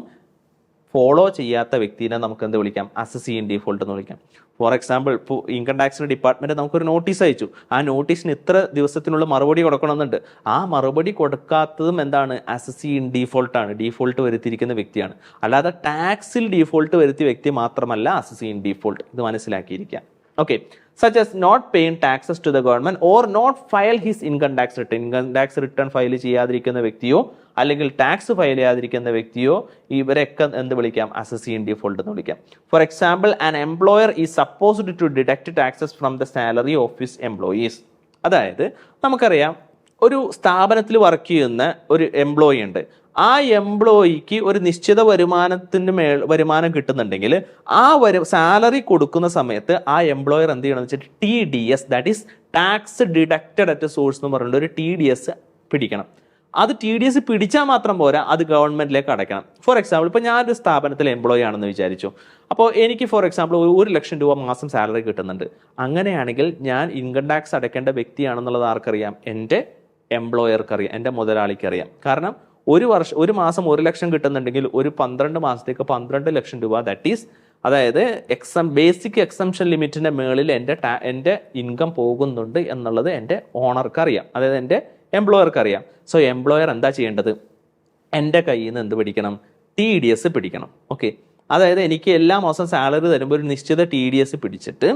ഫോളോ ചെയ്യാത്ത വ്യക്തിനെ നമുക്ക് എന്ത് വിളിക്കാം? അസസി ഇൻ ഡീഫോൾട്ട് എന്ന് വിളിക്കാം. ഫോർ എക്സാമ്പിൾ, ഇപ്പോൾ ഇൻകം ടാക്സിന്റെ ഡിപ്പാർട്ട്മെന്റ് നമുക്കൊരു നോട്ടീസ് അയച്ചു, ആ നോട്ടീസിന് ഇത്ര ദിവസത്തിനുള്ള മറുപടി കൊടുക്കണമെന്നുണ്ട്. ആ മറുപടി കൊടുക്കാത്തതും എന്താണ്? അസസി ഇൻ ഡീഫോൾട്ടാണ്, ഡീഫോൾട്ട് വരുത്തിയിരിക്കുന്ന വ്യക്തിയാണ്. അല്ലാതെ ടാക്സിൽ ഡീഫോൾട്ട് വരുത്തിയ വ്യക്തി മാത്രമല്ല അസസി ഇൻ ഡീഫോൾട്ട്. ഇത് മനസ്സിലാക്കിയിരിക്കാം. Okay, such as not paying taxes to the government or not file his income tax return. Income tax return file ചെയ്യാതിരിക്കുന്ന വ്യക്തിയോ അല്ലെങ്കിൽ ടാക്സ് ഫയൽ ചെയ്യാതിരിക്കുന്ന വ്യക്തിയോ ഇവരൊക്കെ എന്ത് വിളിക്കാം? അസസി ഇൻ ഡീഫോൾട്ട് എന്ന് വിളിക്കാം. For example, an employer is supposed to deduct taxes from the salary of his employees. അതായത് നമുക്കറിയാം, ഒരു സ്ഥാപനത്തിൽ വർക്ക് ചെയ്യുന്ന ഒരു എംപ്ലോയി ഉണ്ട്. ആ എംപ്ലോയിക്ക് ഒരു നിശ്ചിത വരുമാനം കിട്ടുന്നുണ്ടെങ്കിൽ ആ സാലറി കൊടുക്കുന്ന സമയത്ത് ആ എംപ്ലോയർ എന്ത് ചെയ്യണമെന്ന് വെച്ചിട്ട് TDS, that is tax deducted at source എന്ന് പറഞ്ഞിട്ട് ഒരു TDS പിടിക്കണം. അത് TDS പിടിച്ചാൽ മാത്രം പോരാ, അത് ഗവൺമെന്റിലേക്ക് അടയ്ക്കണം. ഫോർ എക്സാമ്പിൾ, ഇപ്പോൾ ഞാനൊരു സ്ഥാപനത്തിൽ എംപ്ലോയി ആണെന്ന് വിചാരിച്ചു. അപ്പോൾ എനിക്ക് ഫോർ എക്സാമ്പിൾ 1,00,000 രൂപ മാസം സാലറി കിട്ടുന്നുണ്ട്. അങ്ങനെയാണെങ്കിൽ ഞാൻ ഇൻകം ടാക്സ് അടയ്ക്കേണ്ട വ്യക്തിയാണെന്നുള്ളത് ആർക്കറിയാം? എൻ്റെ എംപ്ലോയർക്ക് അറിയാം, എൻ്റെ മുതലാളിക്ക് അറിയാം. കാരണം ഒരു മാസം 1,00,000 കിട്ടുന്നുണ്ടെങ്കിൽ ഒരു 12 മാസത്തേക്ക് 12 ലക്ഷം രൂപ, ദാറ്റ് ഈസ്, അതായത് ബേസിക് എക്സംഷൻ ലിമിറ്റിന്റെ മേളിൽ എൻ്റെ ഇൻകം പോകുന്നുണ്ട് എന്നുള്ളത് എൻ്റെ ഓണർക്ക് അറിയാം, അതായത് എൻ്റെ എംപ്ലോയർക്ക് അറിയാം. സോ എംപ്ലോയർ എന്താ ചെയ്യേണ്ടത്? എൻ്റെ കയ്യിൽ നിന്ന് എന്ത് പിടിക്കണം? TDS പിടിക്കണം. ഓക്കെ, അതായത് എനിക്ക് എല്ലാ മാസം സാലറി തരുമ്പോൾ ഒരു നിശ്ചിത TDS പിടിച്ചിട്ട്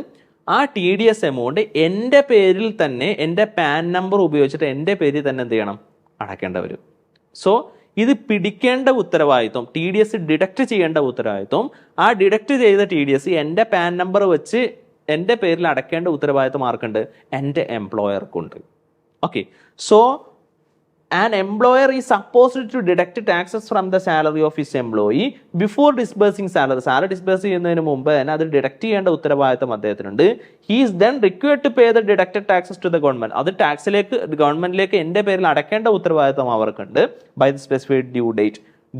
ആ TDS എമൗണ്ട് എൻ്റെ പേരിൽ തന്നെ, എൻ്റെ പാൻ നമ്പർ ഉപയോഗിച്ചിട്ട് എൻ്റെ പേരിൽ തന്നെ എന്ത് ചെയ്യണം? അടയ്ക്കേണ്ട വരും. സോ ഇത് പിടിക്കേണ്ട ഉത്തരവാദിത്വം, TDS ഡിഡക്റ്റ് ചെയ്യേണ്ട ഉത്തരവാദിത്വം, ആ ഡിഡക്റ്റ് ചെയ്ത TDS എൻ്റെ പാൻ നമ്പർ വെച്ച് എൻ്റെ പേരിൽ അടയ്ക്കേണ്ട ഉത്തരവാദിത്വം ആർക്കുണ്ട്? എൻ്റെ എംപ്ലോയർക്കുണ്ട്. Okay, so an employer is supposed to deduct taxes from the salary of his employee before disbursing salary. Salary disburse ചെയ്യുന്നതിന് മുമ്പ് തന്നെ അത് ഡിഡക്റ്റ് ചെയ്യേണ്ട ഉത്തരവാദിത്തം അദ്ദേഹത്തിനുണ്ട്. He is then required to pay the deducted taxes to the government. അത് ടാക്സിലേക്ക്, ഗവൺമെന്റിലേക്ക് എൻ്റെ പേരിൽ അടയ്ക്കേണ്ട ഉത്തരവാദിത്തം അവർക്കുണ്ട്. ബൈ ദ സ്പെസിഫൈഡ്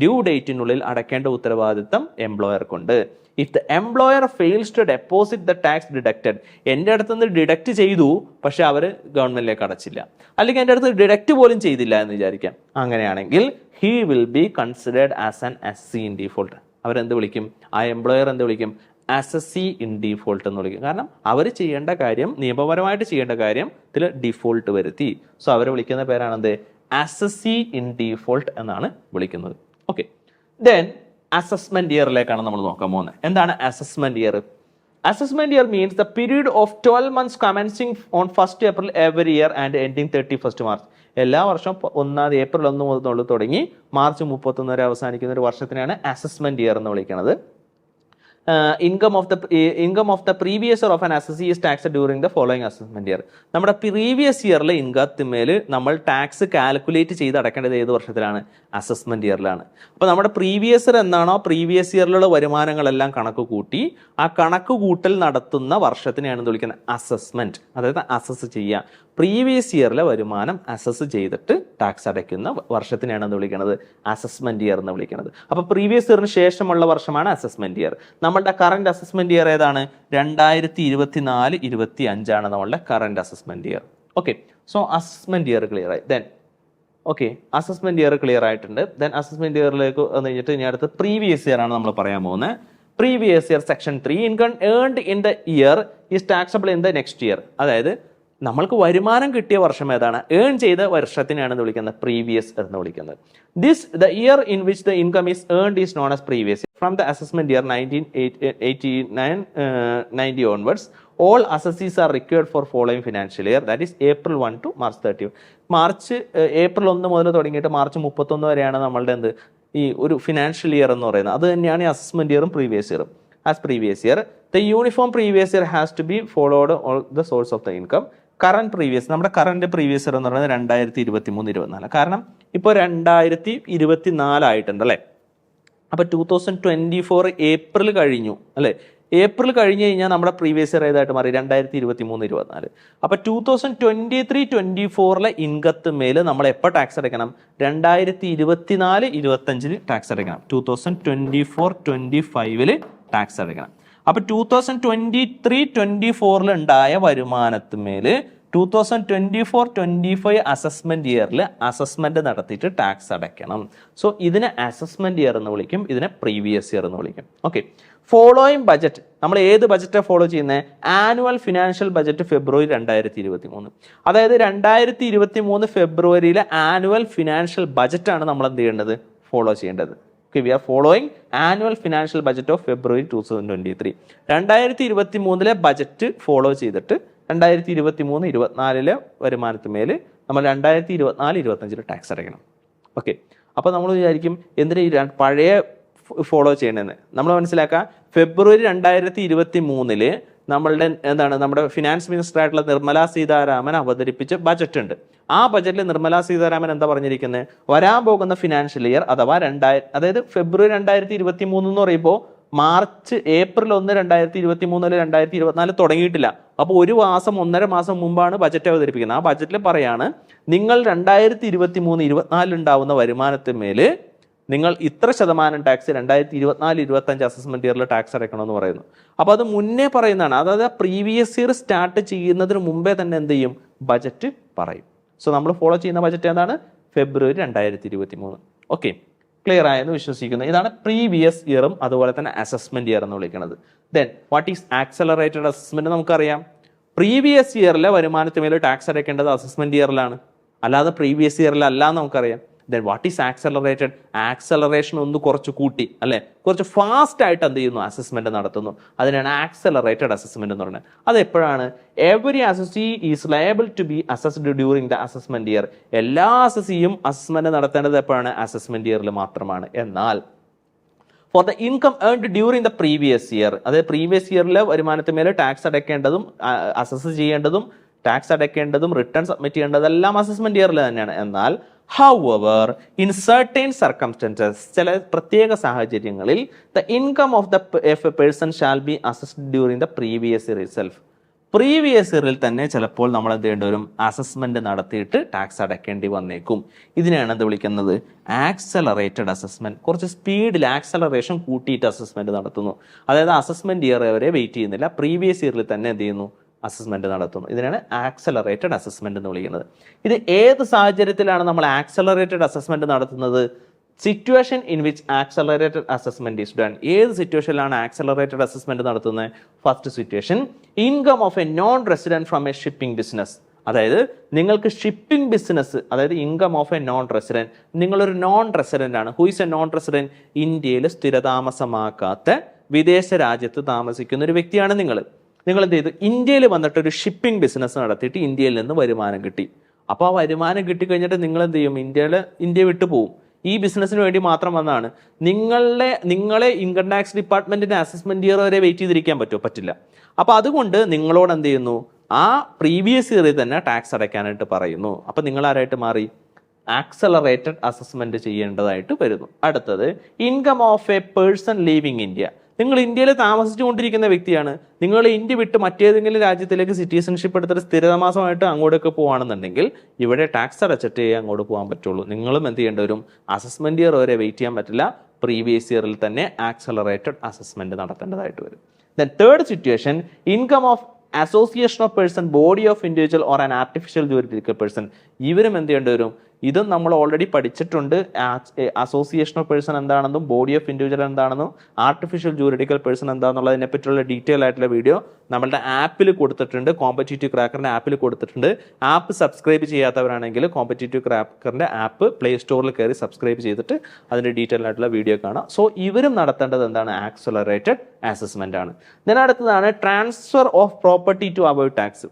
ഡ്യൂ ഡേറ്റിനുള്ളിൽ അടയ്ക്കേണ്ട ഉത്തരവാദിത്തം എംപ്ലോയർക്കുണ്ട്. If the employer fails to deposit the tax deducted, എൻ്റെ അടുത്ത് നിന്ന് ഡിഡക്റ്റ് ചെയ്തു പക്ഷെ അവർ ഗവൺമെന്റിലേക്ക് അടച്ചില്ല, അല്ലെങ്കിൽ എൻ്റെ അടുത്ത് ഡിഡക്റ്റ് പോലും ചെയ്തില്ല എന്ന് വിചാരിക്കാം. അങ്ങനെയാണെങ്കിൽ he will be considered as an assessee in default. അവരെന്ത് വിളിക്കും? ആ എംപ്ലോയർ എന്ത് വിളിക്കും? അസസി ഇൻ ഡീഫോൾട്ട് എന്ന് വിളിക്കും. കാരണം അവർ ചെയ്യേണ്ട കാര്യം, നിയമപരമായിട്ട് ചെയ്യേണ്ട കാര്യത്തിൽ ഡിഫോൾട്ട് വരുത്തി. സോ അവരെ വിളിക്കുന്ന പേരാണെന്ത്? അസസി ഇൻ ഡീഫോൾട്ട് എന്നാണ് വിളിക്കുന്നത്. ഓക്കെ, ദെൻ അസസ്മെന്റ് ഇയറിലേക്കാണ് നമ്മൾ നോക്കാൻ പോകുന്നത്. എന്താണ് assessment year? Assessment year means the period of 12 months കമൻസിംഗ് on 1st April every year and ending 31st March. എല്ലാ വർഷവും April 1 മുതൽ തുടങ്ങി March 31 വരെ അവസാനിക്കുന്ന ഒരു വർഷത്തിനാണ് അസസ്മെന്റ് ഇയർ എന്ന് വിളിക്കുന്നത്. Income of the previous year of an assessee is tax during the following assessment year. നമ്മുടെ പ്രീവിയസ് ഇയറിലെ ഇൻകത്തിന്മേൽ നമ്മൾ ടാക്സ് കാൽക്കുലേറ്റ് ചെയ്ത് അടക്കേണ്ടത് ഏത് വർഷത്തിലാണ്? അസസ്മെന്റ് ഇയറിലാണ്. അപ്പോൾ നമ്മുടെ പ്രീവിയസ് ഇയർ എന്നാണോ പ്രീവിയസ് ഇയറിലുള്ള വരുമാനങ്ങളെല്ലാം കണക്ക് കൂട്ടി ആ കണക്ക് കൂട്ടൽ നടത്തുന്ന വർഷത്തിനെയാണ് എന്ത് വിളിക്കുന്നത്? അസസ്മെന്റ്. അതായത് അസസ് ചെയ്യുക. പ്രീവിയസ് ഇയറിലെ വരുമാനം അസസ് ചെയ്തിട്ട് ടാക്സ് അടയ്ക്കുന്ന വർഷത്തിനെയാണ് എന്ത് വിളിക്കുന്നത്? അസസ്മെന്റ് ഇയർ എന്ന് വിളിക്കുന്നത്. അപ്പോൾ പ്രീവിയസ് ഇയറിന് ശേഷമുള്ള വർഷമാണ് അസസ്മെന്റ് ഇയർ. നമ്മളുടെ കറന്റ് അസസ്മെന്റ് ഇയർ ഏതാണ്? 2024-25 നമ്മളുടെ current assessment year. Okay, so assessment year clear ആയി. Then okay, assessment year clear ആയിട്ടുണ്ട്. ദെൻ അസസ്മെന്റ് ഇയറിലേക്ക് വന്നു കഴിഞ്ഞിട്ട് ഇനി അടുത്ത് പ്രീവിയസ് ഇയർ ആണ് നമ്മൾ പറയാൻ പോകുന്നത്. Previous year section 3, income earned in the year is taxable in the next year. അതായത് നമ്മൾക്ക് വരുമാനം കിട്ടിയ വർഷം ഏതാണ്? ഏൺ ചെയ്ത വർഷത്തിനാണ് വിളിക്കുന്നത് പ്രീവിയസ് എന്ന് വിളിക്കുന്നത്. The year in which the income is earned is known as previous. From the assessment year 1989-90 onwards all assessees are required for following financial year, that is April 1 to March 30. April 1 മുതൽ തുടങ്ങിയിട്ട് March 31 വരെയാണ് നമ്മളുടെ ഈ ഒരു financial year എന്ന് പറയുന്നത്. അത് തന്നെയാണ് ഈ അസസ്മെന്റ് ഇയറും പ്രീവിയസ് ഇയറും. As previous year the uniform previous year has to be followed all the source of the income. Current previous, നമ്മുടെ കറന്റ് പ്രീവിയസ് ഇയർ എന്ന് പറയുന്നത് 2023-24. കാരണം ഇപ്പോൾ 2024 ആയിട്ടുണ്ട് അല്ലേ. അപ്പോൾ 2024 ഏപ്രിൽ കഴിഞ്ഞു അല്ലേ. ഏപ്രിൽ കഴിഞ്ഞ് കഴിഞ്ഞാൽ നമ്മുടെ പ്രീവിയസ് ഇയർ ഏതായിട്ട് മാറി? 2023-24. അപ്പോൾ 2023-24 ഇൻകത്ത് മേൽ നമ്മൾ എപ്പോൾ ടാക്സ് അടയ്ക്കണം? 2024-25 ടാക്സ് അടയ്ക്കണം. 2024-25 ടാക്സ് അടയ്ക്കണം. അപ്പോൾ 2023-24 ഉണ്ടായ വരുമാനത്തിന്മേൽ 2024-25 അസസ്മെന്റ് ഇയറിൽ അസസ്മെന്റ് നടത്തിയിട്ട് ടാക്സ് അടയ്ക്കണം. സോ ഇതിനെ അസസ്മെന്റ് ഇയർ എന്ന് വിളിക്കും, ഇതിനെ പ്രീവിയസ് ഇയർ എന്ന് വിളിക്കും. ഓക്കെ, ഫോളോയിങ് ബജറ്റ് നമ്മൾ ഏത് ബജറ്റാണ് ഫോളോ ചെയ്യുന്നത്? ആനുവൽ ഫിനാൻഷ്യൽ ബജറ്റ് ഫെബ്രുവരി 2023. അതായത് 2023 ഫെബ്രുവരിയിലെ ആനുവൽ ഫിനാൻഷ്യൽ ബജറ്റാണ് നമ്മൾ എന്ത് ചെയ്യേണ്ടത്? ഫോളോ ചെയ്യേണ്ടത്. Okay, we are following annual financial budget of February 2023. 2023 budget follow ചെയ്തിട്ട് 2023-24 വരുമാനത്തിന്മേൽ നമ്മൾ 2024-25 ടാക്സ് അടയ്ക്കണം. ഓക്കെ, അപ്പോൾ നമ്മൾ വിചാരിക്കും എന്തിനാ ഈ പഴയ ഫോളോ ചെയ്യണമെന്ന്. നമ്മൾ മനസ്സിലാക്കുക, ഫെബ്രുവരി 2023 നമ്മളുടെ നമ്മുടെ ഫിനാൻസ് മിനിസ്റ്റർ ആയിട്ടുള്ള നിർമ്മല സീതാരാമൻ അവതരിപ്പിച്ച ബജറ്റ് ഉണ്ട്. ആ ബജറ്റിൽ നിർമ്മല സീതാരാമൻ എന്താ പറഞ്ഞിരിക്കുന്നത്? വരാൻ പോകുന്ന ഫിനാൻഷ്യൽ ഇയർ അഥവാ അതായത് ഫെബ്രുവരി 2023 എന്ന് പറയുമ്പോൾ ഏപ്രിൽ 1, 2023 2024 തുടങ്ങിയിട്ടില്ല. അപ്പോൾ 1 മാസം 1.5 മാസം മുമ്പാണ് ബജറ്റ് അവതരിപ്പിക്കുന്നത്. ആ ബജറ്റിൽ പറയാണ് നിങ്ങൾ 2023-24 ഉണ്ടാവുന്ന വരുമാനത്തിന്മേൽ നിങ്ങൾ ഇത്ര ശതമാനം ടാക്സ് 2024-25 അസസ്മെന്റ് ഇയറിൽ ടാക്സ് അടയ്ക്കണമെന്ന് പറയുന്നു. അപ്പോൾ അത് മുന്നേ പറയുന്നതാണ്. അതായത് പ്രീവിയസ് ഇയർ സ്റ്റാർട്ട് ചെയ്യുന്നതിന് മുമ്പേ തന്നെ എന്ത് ചെയ്യും? ബജറ്റ് പറയും. സോ നമ്മൾ ഫോളോ ചെയ്യുന്ന ബജറ്റ് ഏതാണ്? ഫെബ്രുവരി 2023. ഓക്കെ, ക്ലിയർ ആയെന്ന് വിശ്വസിക്കുന്നു. ഇതാണ് പ്രീവിയസ് ഇയറും അതുപോലെ തന്നെ അസസ്മെന്റ് ഇയർ എന്ന് വിളിക്കുന്നത്. Then what is accelerated assessment? നമുക്കറിയാം, പ്രീവിയസ് ഇയറിലെ വരുമാനത്തിന്മേൽ ടാക്സ് അടയ്ക്കേണ്ടത് അസസ്മെന്റ് ഇയറിലാണ്, അല്ലാതെ പ്രീവിയസ് ഇയറിലല്ല എന്ന് നമുക്കറിയാം. Then what is accelerated? Acceleration ഒന്ന് കുറച്ച് കൂട്ടി അല്ലെ, കുറച്ച് ഫാസ്റ്റ് ആയിട്ട് എന്ത് ചെയ്യുന്നു? അസസ്മെന്റ് നടത്തുന്നു. അതിനാണ് ആക്സലറേറ്റഡ് അസസ്മെന്റ് എന്ന് പറയുന്നത്. അത് എപ്പോഴാണ്? Every assessee is liable to be assessed during the assessment year. എല്ലാ അസസിയും അസസ്മെന്റ് നടത്തേണ്ടത് എപ്പോഴാണ്? അസസ്മെന്റ് ഇയറിൽ മാത്രമാണ്. എന്നാൽ for the income earned during the previous year, അതായത് പ്രീവിയസ് ഇയറിലെ വരുമാനത്തിന്മേൽ ടാക്സ് അടയ്ക്കേണ്ടതും അസസ് ചെയ്യേണ്ടതും ടാക്സ് അടയ്ക്കേണ്ടതും റിട്ടേൺ സബ്മിറ്റ് ചെയ്യേണ്ടതെല്ലാം അസസ്മെന്റ് ഇയറിൽ തന്നെയാണ്. എന്നാൽ however in certain circumstances, ചില പ്രത്യേക സാഹചര്യങ്ങളിൽ the income of a person shall be assessed during the previous year itself. Previous ഇയറിൽ തന്നെ ചിലപ്പോൾ നമ്മൾ എന്ത് ചെയ്യേണ്ടി വരും? അസസ്മെന്റ് നടത്തിയിട്ട് ടാക്സ് അടയ്ക്കേണ്ടി വന്നേക്കും. ഇതിനെയാണ് എന്ത് വിളിക്കുന്നത്? Accelerated assessment. കുറച്ച് സ്പീഡിൽ ആക്സലറേഷൻ കൂട്ടിയിട്ട് അസസ്മെന്റ് നടത്തുന്നു. അതായത് അസസ്മെന്റ് ഇയർ വരെ വെയിറ്റ് ചെയ്യുന്നില്ല, പ്രീവിയസ് ഇയറിൽ തന്നെ എന്ത് ചെയ്യുന്നു? അസസ്മെന്റ് നടത്തുന്നു. ഇതിനാണ് ആക്സലറേറ്റഡ് അസസ്മെന്റ് എന്ന് വിളിക്കുന്നത്. ഇത് ഏത് സാഹചര്യത്തിലാണ് നമ്മൾ ആക്സലറേറ്റഡ് അസസ്മെന്റ് നടത്തുന്നത്? Situation in which accelerated assessment is done. ഏത് സിറ്റുവേഷനിലാണ് ആക്സലറേറ്റഡ് അസസ്മെന്റ് നടത്തുന്നത്? First situation, income of A non resident from A shipping business. അതായത് നിങ്ങൾക്ക് ഷിപ്പിംഗ് ബിസിനസ്, അതായത് income of A non resident, നിങ്ങളൊരു നോൺ റെസിഡന്റ് ആണ്. Who is A non resident? ഇന്ത്യയിൽ സ്ഥിരതാമസമാക്കാത്ത വിദേശ രാജ്യത്ത് താമസിക്കുന്ന ഒരു വ്യക്തിയാണ് നിങ്ങൾ എന്ത് ചെയ്തു? ഇന്ത്യയിൽ വന്നിട്ട് ഒരു ഷിപ്പിംഗ് ബിസിനസ് നടത്തിയിട്ട് ഇന്ത്യയിൽ നിന്ന് വരുമാനം കിട്ടി. അപ്പോൾ ആ വരുമാനം കിട്ടിക്കഴിഞ്ഞിട്ട് നിങ്ങൾ എന്ത് ചെയ്യും? ഇന്ത്യ വിട്ടു പോകും. ഈ ബിസിനസ്സിന് വേണ്ടി മാത്രം വന്നതാണ്. നിങ്ങളെ ഇൻകം ടാക്സ് ഡിപ്പാർട്ട്മെന്റിന്റെ അസസ്മെന്റ് ഇയർ വരെ വെയിറ്റ് ചെയ്തിരിക്കാൻ പറ്റുമോ? പറ്റില്ല. അപ്പോൾ അതുകൊണ്ട് നിങ്ങളോട് എന്ത് ചെയ്യുന്നു, ആ പ്രീവിയസ് ഇയറിൽ തന്നെ ടാക്സ് അടയ്ക്കാനായിട്ട് പറയുന്നു. അപ്പം നിങ്ങൾ ആരായിട്ട് മാറി? ആക്സലറേറ്റഡ് അസസ്മെന്റ് ചെയ്യേണ്ടതായിട്ട് വരുന്നു. അടുത്തത് income of A person living India. നിങ്ങൾ ഇന്ത്യയിൽ താമസിച്ചുകൊണ്ടിരിക്കുന്ന വ്യക്തിയാണ്. നിങ്ങൾ ഇന്ത്യ വിട്ട് മറ്റേതെങ്കിലും രാജ്യത്തിലേക്ക് സിറ്റിസൺഷിപ്പ് എടുത്തിട്ട് സ്ഥിരതാമസമായിട്ട് അങ്ങോട്ടൊക്കെ പോകുകയാണെന്നുണ്ടെങ്കിൽ ഇവിടെ ടാക്സ് അടച്ചിട്ട് അങ്ങോട്ട് പോകാൻ പറ്റുള്ളൂ. നിങ്ങളും എന്ത് ചെയ്യേണ്ടി വരും? അസസ്മെന്റ് ഇയർ വരെ വെയിറ്റ് ചെയ്യാൻ പറ്റില്ല. പ്രീവിയസ് ഇയറിൽ തന്നെ ആക്സലറേറ്റഡ് അസസ്മെന്റ് നടത്തേണ്ടതായിട്ട് വരും. Then third situation, income of association of person, body of individual or an artificial juridical person. ഇവരും എന്ത് ചെയ്യേണ്ടി വരും? ഇതും നമ്മൾ ഓൾറെഡി പഠിച്ചിട്ടുണ്ട്. അസോസിയേഷൻ ഓഫ് പേഴ്സൺ എന്താണെന്നും ബോഡി ഓഫ് ഇൻഡിവിജ്വൽ എന്താണെന്നും ആർട്ടിഫിഷ്യൽ ജൂറിഡിക്കൽ പേഴ്സൺ എന്താണെന്നുള്ളതിനെ പറ്റിയുള്ള ഡീറ്റെയിൽ ആയിട്ടുള്ള വീഡിയോ നമ്മളുടെ ആപ്പിൽ കൊടുത്തിട്ടുണ്ട്. കോമ്പറ്റീറ്റീവ് ക്രാക്കറിന്റെ ആപ്പിൽ കൊടുത്തിട്ടുണ്ട്. ആപ്പ് സബ്സ്ക്രൈബ് ചെയ്യാത്തവരാണെങ്കിൽ കോമ്പറ്റീറ്റീവ് ക്രാക്കറിന്റെ ആപ്പ് പ്ലേ സ്റ്റോറിൽ കയറി സബ്സ്ക്രൈബ് ചെയ്തിട്ട് അതിന്റെ ഡീറ്റെയിൽ ആയിട്ടുള്ള വീഡിയോ കാണാം. സോ ഇവരും നടത്തേണ്ടത് എന്താണ്? ആക്സലറേറ്റഡ് അസസ്മെന്റ് ആണ്. then അടുത്തതാണ് transfer of property to avoid tax.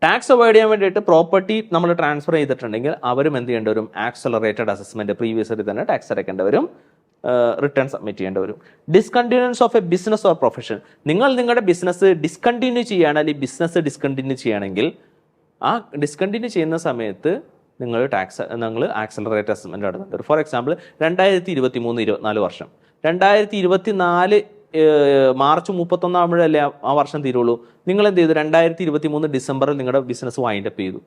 Tax avoid ചെയ്യാൻ വേണ്ടിയിട്ട് പ്രോപ്പർട്ടി നമ്മൾ ട്രാൻസ്ഫർ ചെയ്തിട്ടുണ്ടെങ്കിൽ അവരും എന്ത് ചെയ്യേണ്ടി വരും? ആക്സലറേറ്റഡ് അസസ്മെന്റ് പ്രീവിയസ് ഇയറിൽ തന്നെ ടാക്സ് അടയ്ക്കേണ്ടി വരും, റിട്ടേൺ സബ്മിറ്റ് ചെയ്യേണ്ടി വരും. Discontinuous of a business or profession. നിങ്ങളുടെ ബിസിനസ് ഡിസ്കണ്ടിന്യൂ ചെയ്യുകയാണ്, അല്ലെങ്കിൽ ബിസിനസ് ഡിസ്കണ്ടിന്യൂ ചെയ്യുകയാണെങ്കിൽ ആ ഡിസ്കണ്ടിന്യൂ ചെയ്യുന്ന സമയത്ത് നിങ്ങൾ ആക്സലറേറ്റഡ് അസസ്മെന്റ് നടത്തുന്നുണ്ട്. ഫോർ എക്സാമ്പിൾ 2023-24 വർഷം, 2024 മാർച്ച് 31 ആകുമ്പോഴല്ലേ ആ വർഷം തീരുള്ളൂ. നിങ്ങൾ എന്ത് ചെയ്തു? 2023 ഡിസംബറിൽ നിങ്ങളുടെ ബിസിനസ് വൈൻഡപ്പ് ചെയ്തു.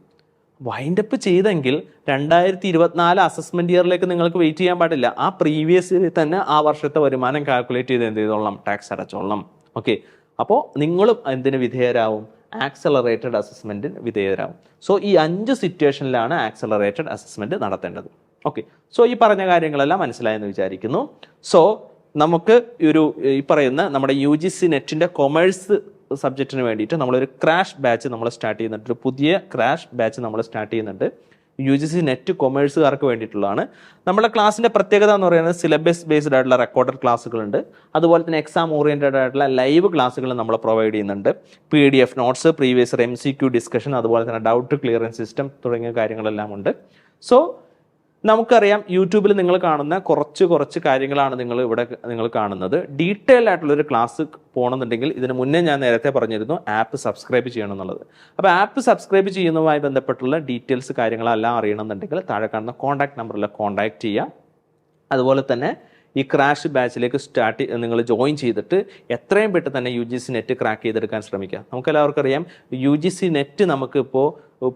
വൈൻഡപ്പ് ചെയ്തെങ്കിൽ 2024 അസസ്മെന്റ് ഇയറിലേക്ക് നിങ്ങൾക്ക് വെയിറ്റ് ചെയ്യാൻ പാടില്ല. ആ പ്രീവിയസ് ഇയറിൽ തന്നെ ആ വർഷത്തെ വരുമാനം കാൽക്കുലേറ്റ് ചെയ്ത് എന്ത് ചെയ്തോളണം? ടാക്സ് അടച്ചോളണം. ഓക്കെ, അപ്പോൾ നിങ്ങളും എന്തിന് വിധേയരാവും? ആക്സലറേറ്റഡ് അസസ്മെന്റിന് വിധേയരാവും. സോ ഈ 5 സിറ്റുവേഷനിലാണ് ആക്സലറേറ്റഡ് അസസ്മെന്റ് നടത്തേണ്ടത്. ഓക്കെ, സോ ഈ പറഞ്ഞ കാര്യങ്ങളെല്ലാം മനസ്സിലായെന്ന് വിചാരിക്കുന്നു. സോ നമുക്ക് ഈ പറയുന്ന നമ്മുടെ UGC നെറ്റിന്റെ കൊമേഴ്സ് സബ്ജക്റ്റിന് വേണ്ടിയിട്ട് നമ്മളൊരു ക്രാഷ് ബാച്ച് നമ്മൾ സ്റ്റാർട്ട് ചെയ്യുന്നുണ്ട്. ഒരു പുതിയ ക്രാഷ് ബാച്ച് നമ്മൾ സ്റ്റാർട്ട് ചെയ്യുന്നുണ്ട്. UGC നെറ്റ് കൊമേഴ്സുകാർക്ക് വേണ്ടിയിട്ടുള്ളതാണ്. നമ്മുടെ ക്ലാസ്സിന്റെ പ്രത്യേകത എന്ന് പറയുന്നത് സിലബസ് ബേസ്ഡ് ആയിട്ടുള്ള റെക്കോർഡഡ് ക്ലാസ്സുകളുണ്ട്. അതുപോലെ തന്നെ എക്സാം ഓറിയന്റഡ് ആയിട്ടുള്ള ലൈവ് ക്ലാസ്സുകൾ നമ്മൾ പ്രൊവൈഡ് ചെയ്യുന്നുണ്ട്. PDF notes, previous year MCQ discussion, അതുപോലെ തന്നെ ഡൗട്ട് ക്ലിയറൻസ് സിസ്റ്റം തുടങ്ങിയ കാര്യങ്ങളെല്ലാം ഉണ്ട്. സോ നമുക്കറിയാം, യൂട്യൂബിൽ നിങ്ങൾ കാണുന്ന കുറച്ച് കാര്യങ്ങളാണ് നിങ്ങൾ കാണുന്നത്. ഡീറ്റെയിൽ ആയിട്ടുള്ളൊരു ക്ലാസ് പോകണമെന്നുണ്ടെങ്കിൽ ഇതിന് മുന്നേ ഞാൻ നേരത്തെ പറഞ്ഞിരുന്നു ആപ്പ് സബ്സ്ക്രൈബ് ചെയ്യണം എന്നുള്ളത്. അപ്പോൾ ആപ്പ് സബ്സ്ക്രൈബ് ചെയ്യുന്നതുമായി ബന്ധപ്പെട്ടുള്ള ഡീറ്റെയിൽസ് കാര്യങ്ങളെല്ലാം അറിയണമെന്നുണ്ടെങ്കിൽ താഴെ കാണുന്ന കോൺടാക്ട് നമ്പറിൽ കോൺടാക്ട് ചെയ്യാം. അതുപോലെ തന്നെ ഈ ക്രാഷ് ബാച്ചിലേക്ക് നിങ്ങൾ ജോയിൻ ചെയ്തിട്ട് എത്രയും പെട്ടെന്ന് തന്നെ UGC നെറ്റ് ക്രാക്ക് ചെയ്തെടുക്കാൻ ശ്രമിക്കുക. നമുക്കെല്ലാവർക്കും അറിയാം, UGC നെറ്റ് നമുക്കിപ്പോൾ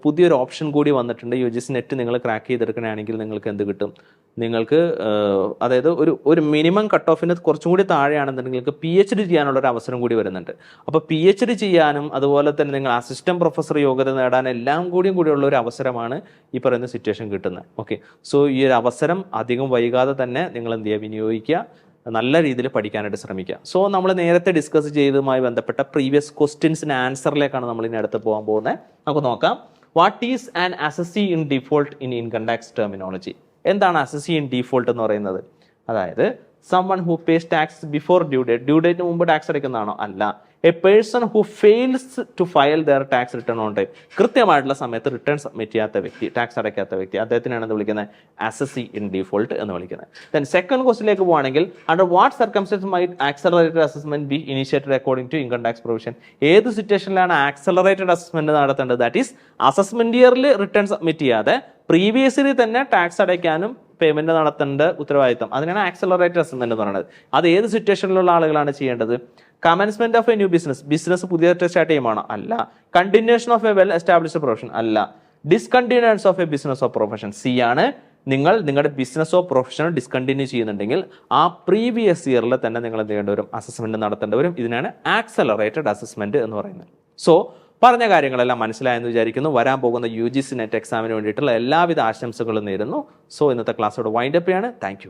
പുതിയൊരു ഓപ്ഷൻ കൂടി വന്നിട്ടുണ്ട്. UGC നെറ്റ് നിങ്ങൾ ക്രാക്ക് ചെയ്തെടുക്കണമെങ്കിൽ നിങ്ങൾക്ക് എന്ത് കിട്ടും? നിങ്ങൾക്ക് അതായത് ഒരു മിനിമം കട്ട് ഓഫിന് കുറച്ചും കൂടി താഴെയാണെന്നുണ്ടെങ്കിൽ നിങ്ങൾക്ക് PhD ചെയ്യാനുള്ളൊരു അവസരം കൂടി വരുന്നുണ്ട്. അപ്പോൾ PhD ചെയ്യാനും അതുപോലെ തന്നെ നിങ്ങൾ അസിസ്റ്റന്റ് പ്രൊഫസർ യോഗ്യത നേടാൻ എല്ലാം കൂടിയുള്ള ഒരു അവസരമാണ് ഈ പറയുന്ന സിറ്റുവേഷൻ കിട്ടുന്നത്. ഓക്കെ, സോ ഈ ഒരു അവസരം അധികം വൈകാതെ തന്നെ നിങ്ങൾ എന്ത് ചെയ്യുക? വിനിയോഗിക്കുക, നല്ല രീതിയിൽ പഠിക്കാനായിട്ട് ശ്രമിക്കുക. സോ നമ്മൾ നേരത്തെ ഡിസ്കസ് ചെയ്തതുമായി ബന്ധപ്പെട്ട പ്രീവിയസ് ക്വസ്റ്റ്യൻസിന് ആൻസറിലേക്കാണ് നമ്മൾ ഇനി അടുത്ത് പോകാൻ പോകുന്നത്. നമുക്ക് നോക്കാം. What is an assessee in default in income tax terminology? എന്താണ് അസസി ഇൻ ഡിഫോൾട്ട് എന്ന് പറയുന്നത്? അതായത് someone who pays tax before due date മുമ്പ് ടാക്സ് അടയ്ക്കുന്നതാണോ? അല്ല. A person who fails to file their tax return on time. കൃത്യമായിട്ടുള്ള സമയത്ത് return submit ചെയ്യാത്ത വ്യക്തി, ടാക്സ് അടയ്ക്കാത്ത വ്യക്തി, അദ്ദേഹത്തിനാണ് എന്ത് വിളിക്കുന്നത്? അസസി ഇൻ ഡിഫോൾട്ട് എന്ന് വിളിക്കുന്നത്. ദെൻ സെക്കൻഡ് ക്വസ്റ്റിലേക്ക് പോവുകയാണെങ്കിൽ, under what circumstance might accelerated assessment be initiated according to income tax provision? ഏത് സിറ്റുവേഷനിലാണ് ആക്സലറേറ്റഡ് അസസ്മെന്റ് നടത്തേണ്ടത്? ദാറ്റ് ഈസ് അസസ്മെന്റ് ഇയറിൽ റിട്ടേൺ സബ്മിറ്റ് ചെയ്യാതെ പ്രീവിയസിൽ തന്നെ ടാക്സ് അടയ്ക്കാനും പേയ്മെന്റ് നടത്തേണ്ട ഉത്തരവാദിത്തം, അതിനാണ് ആക്സലറേറ്റഡ് അസസ്മെന്റ് എന്ന് പറയുന്നത്. അത് ഏത് സിറ്റുവേഷനിലുള്ള ആളുകളാണ് ചെയ്യേണ്ടത്? Commencement of a new business പുതിയതായിട്ട് സ്റ്റാർട്ട് ചെയ്യുവാണോ? അല്ല. Continuation of a well established profession? അല്ല. Discontinues of a business of profession? C ആണ്. നിങ്ങളുടെ ബിസിനസ്സോ പ്രൊഫഷനോ ഡിസ്കണ്ടിന്യൂ ചെയ്യുന്നുണ്ടെങ്കിൽ ആ പ്രീവിയസ് ഇയറിൽ തന്നെ നിങ്ങൾ എന്ത് ചെയ്യേണ്ടി വരും? അസസ്മെന്റ് നടത്തേണ്ടി വരും. ഇതിനാണ് ആക്സലറേറ്റഡ് അസസ്മെന്റ് എന്ന് പറയുന്നത്. സോ പറഞ്ഞ കാര്യങ്ങളെല്ലാം മനസ്സിലായെന്ന് വിചാരിക്കുന്നു. വരാൻ പോകുന്ന UGC നെറ്റ് എക്സാമിന് വേണ്ടിയിട്ടുള്ള എല്ലാവിധ ആശംസകളും നേരുന്നു. സോ ഇന്നത്തെ ക്ലാസ്സോട് വൈൻഡപ്പ് ചെയ്യാണ്. Thank you.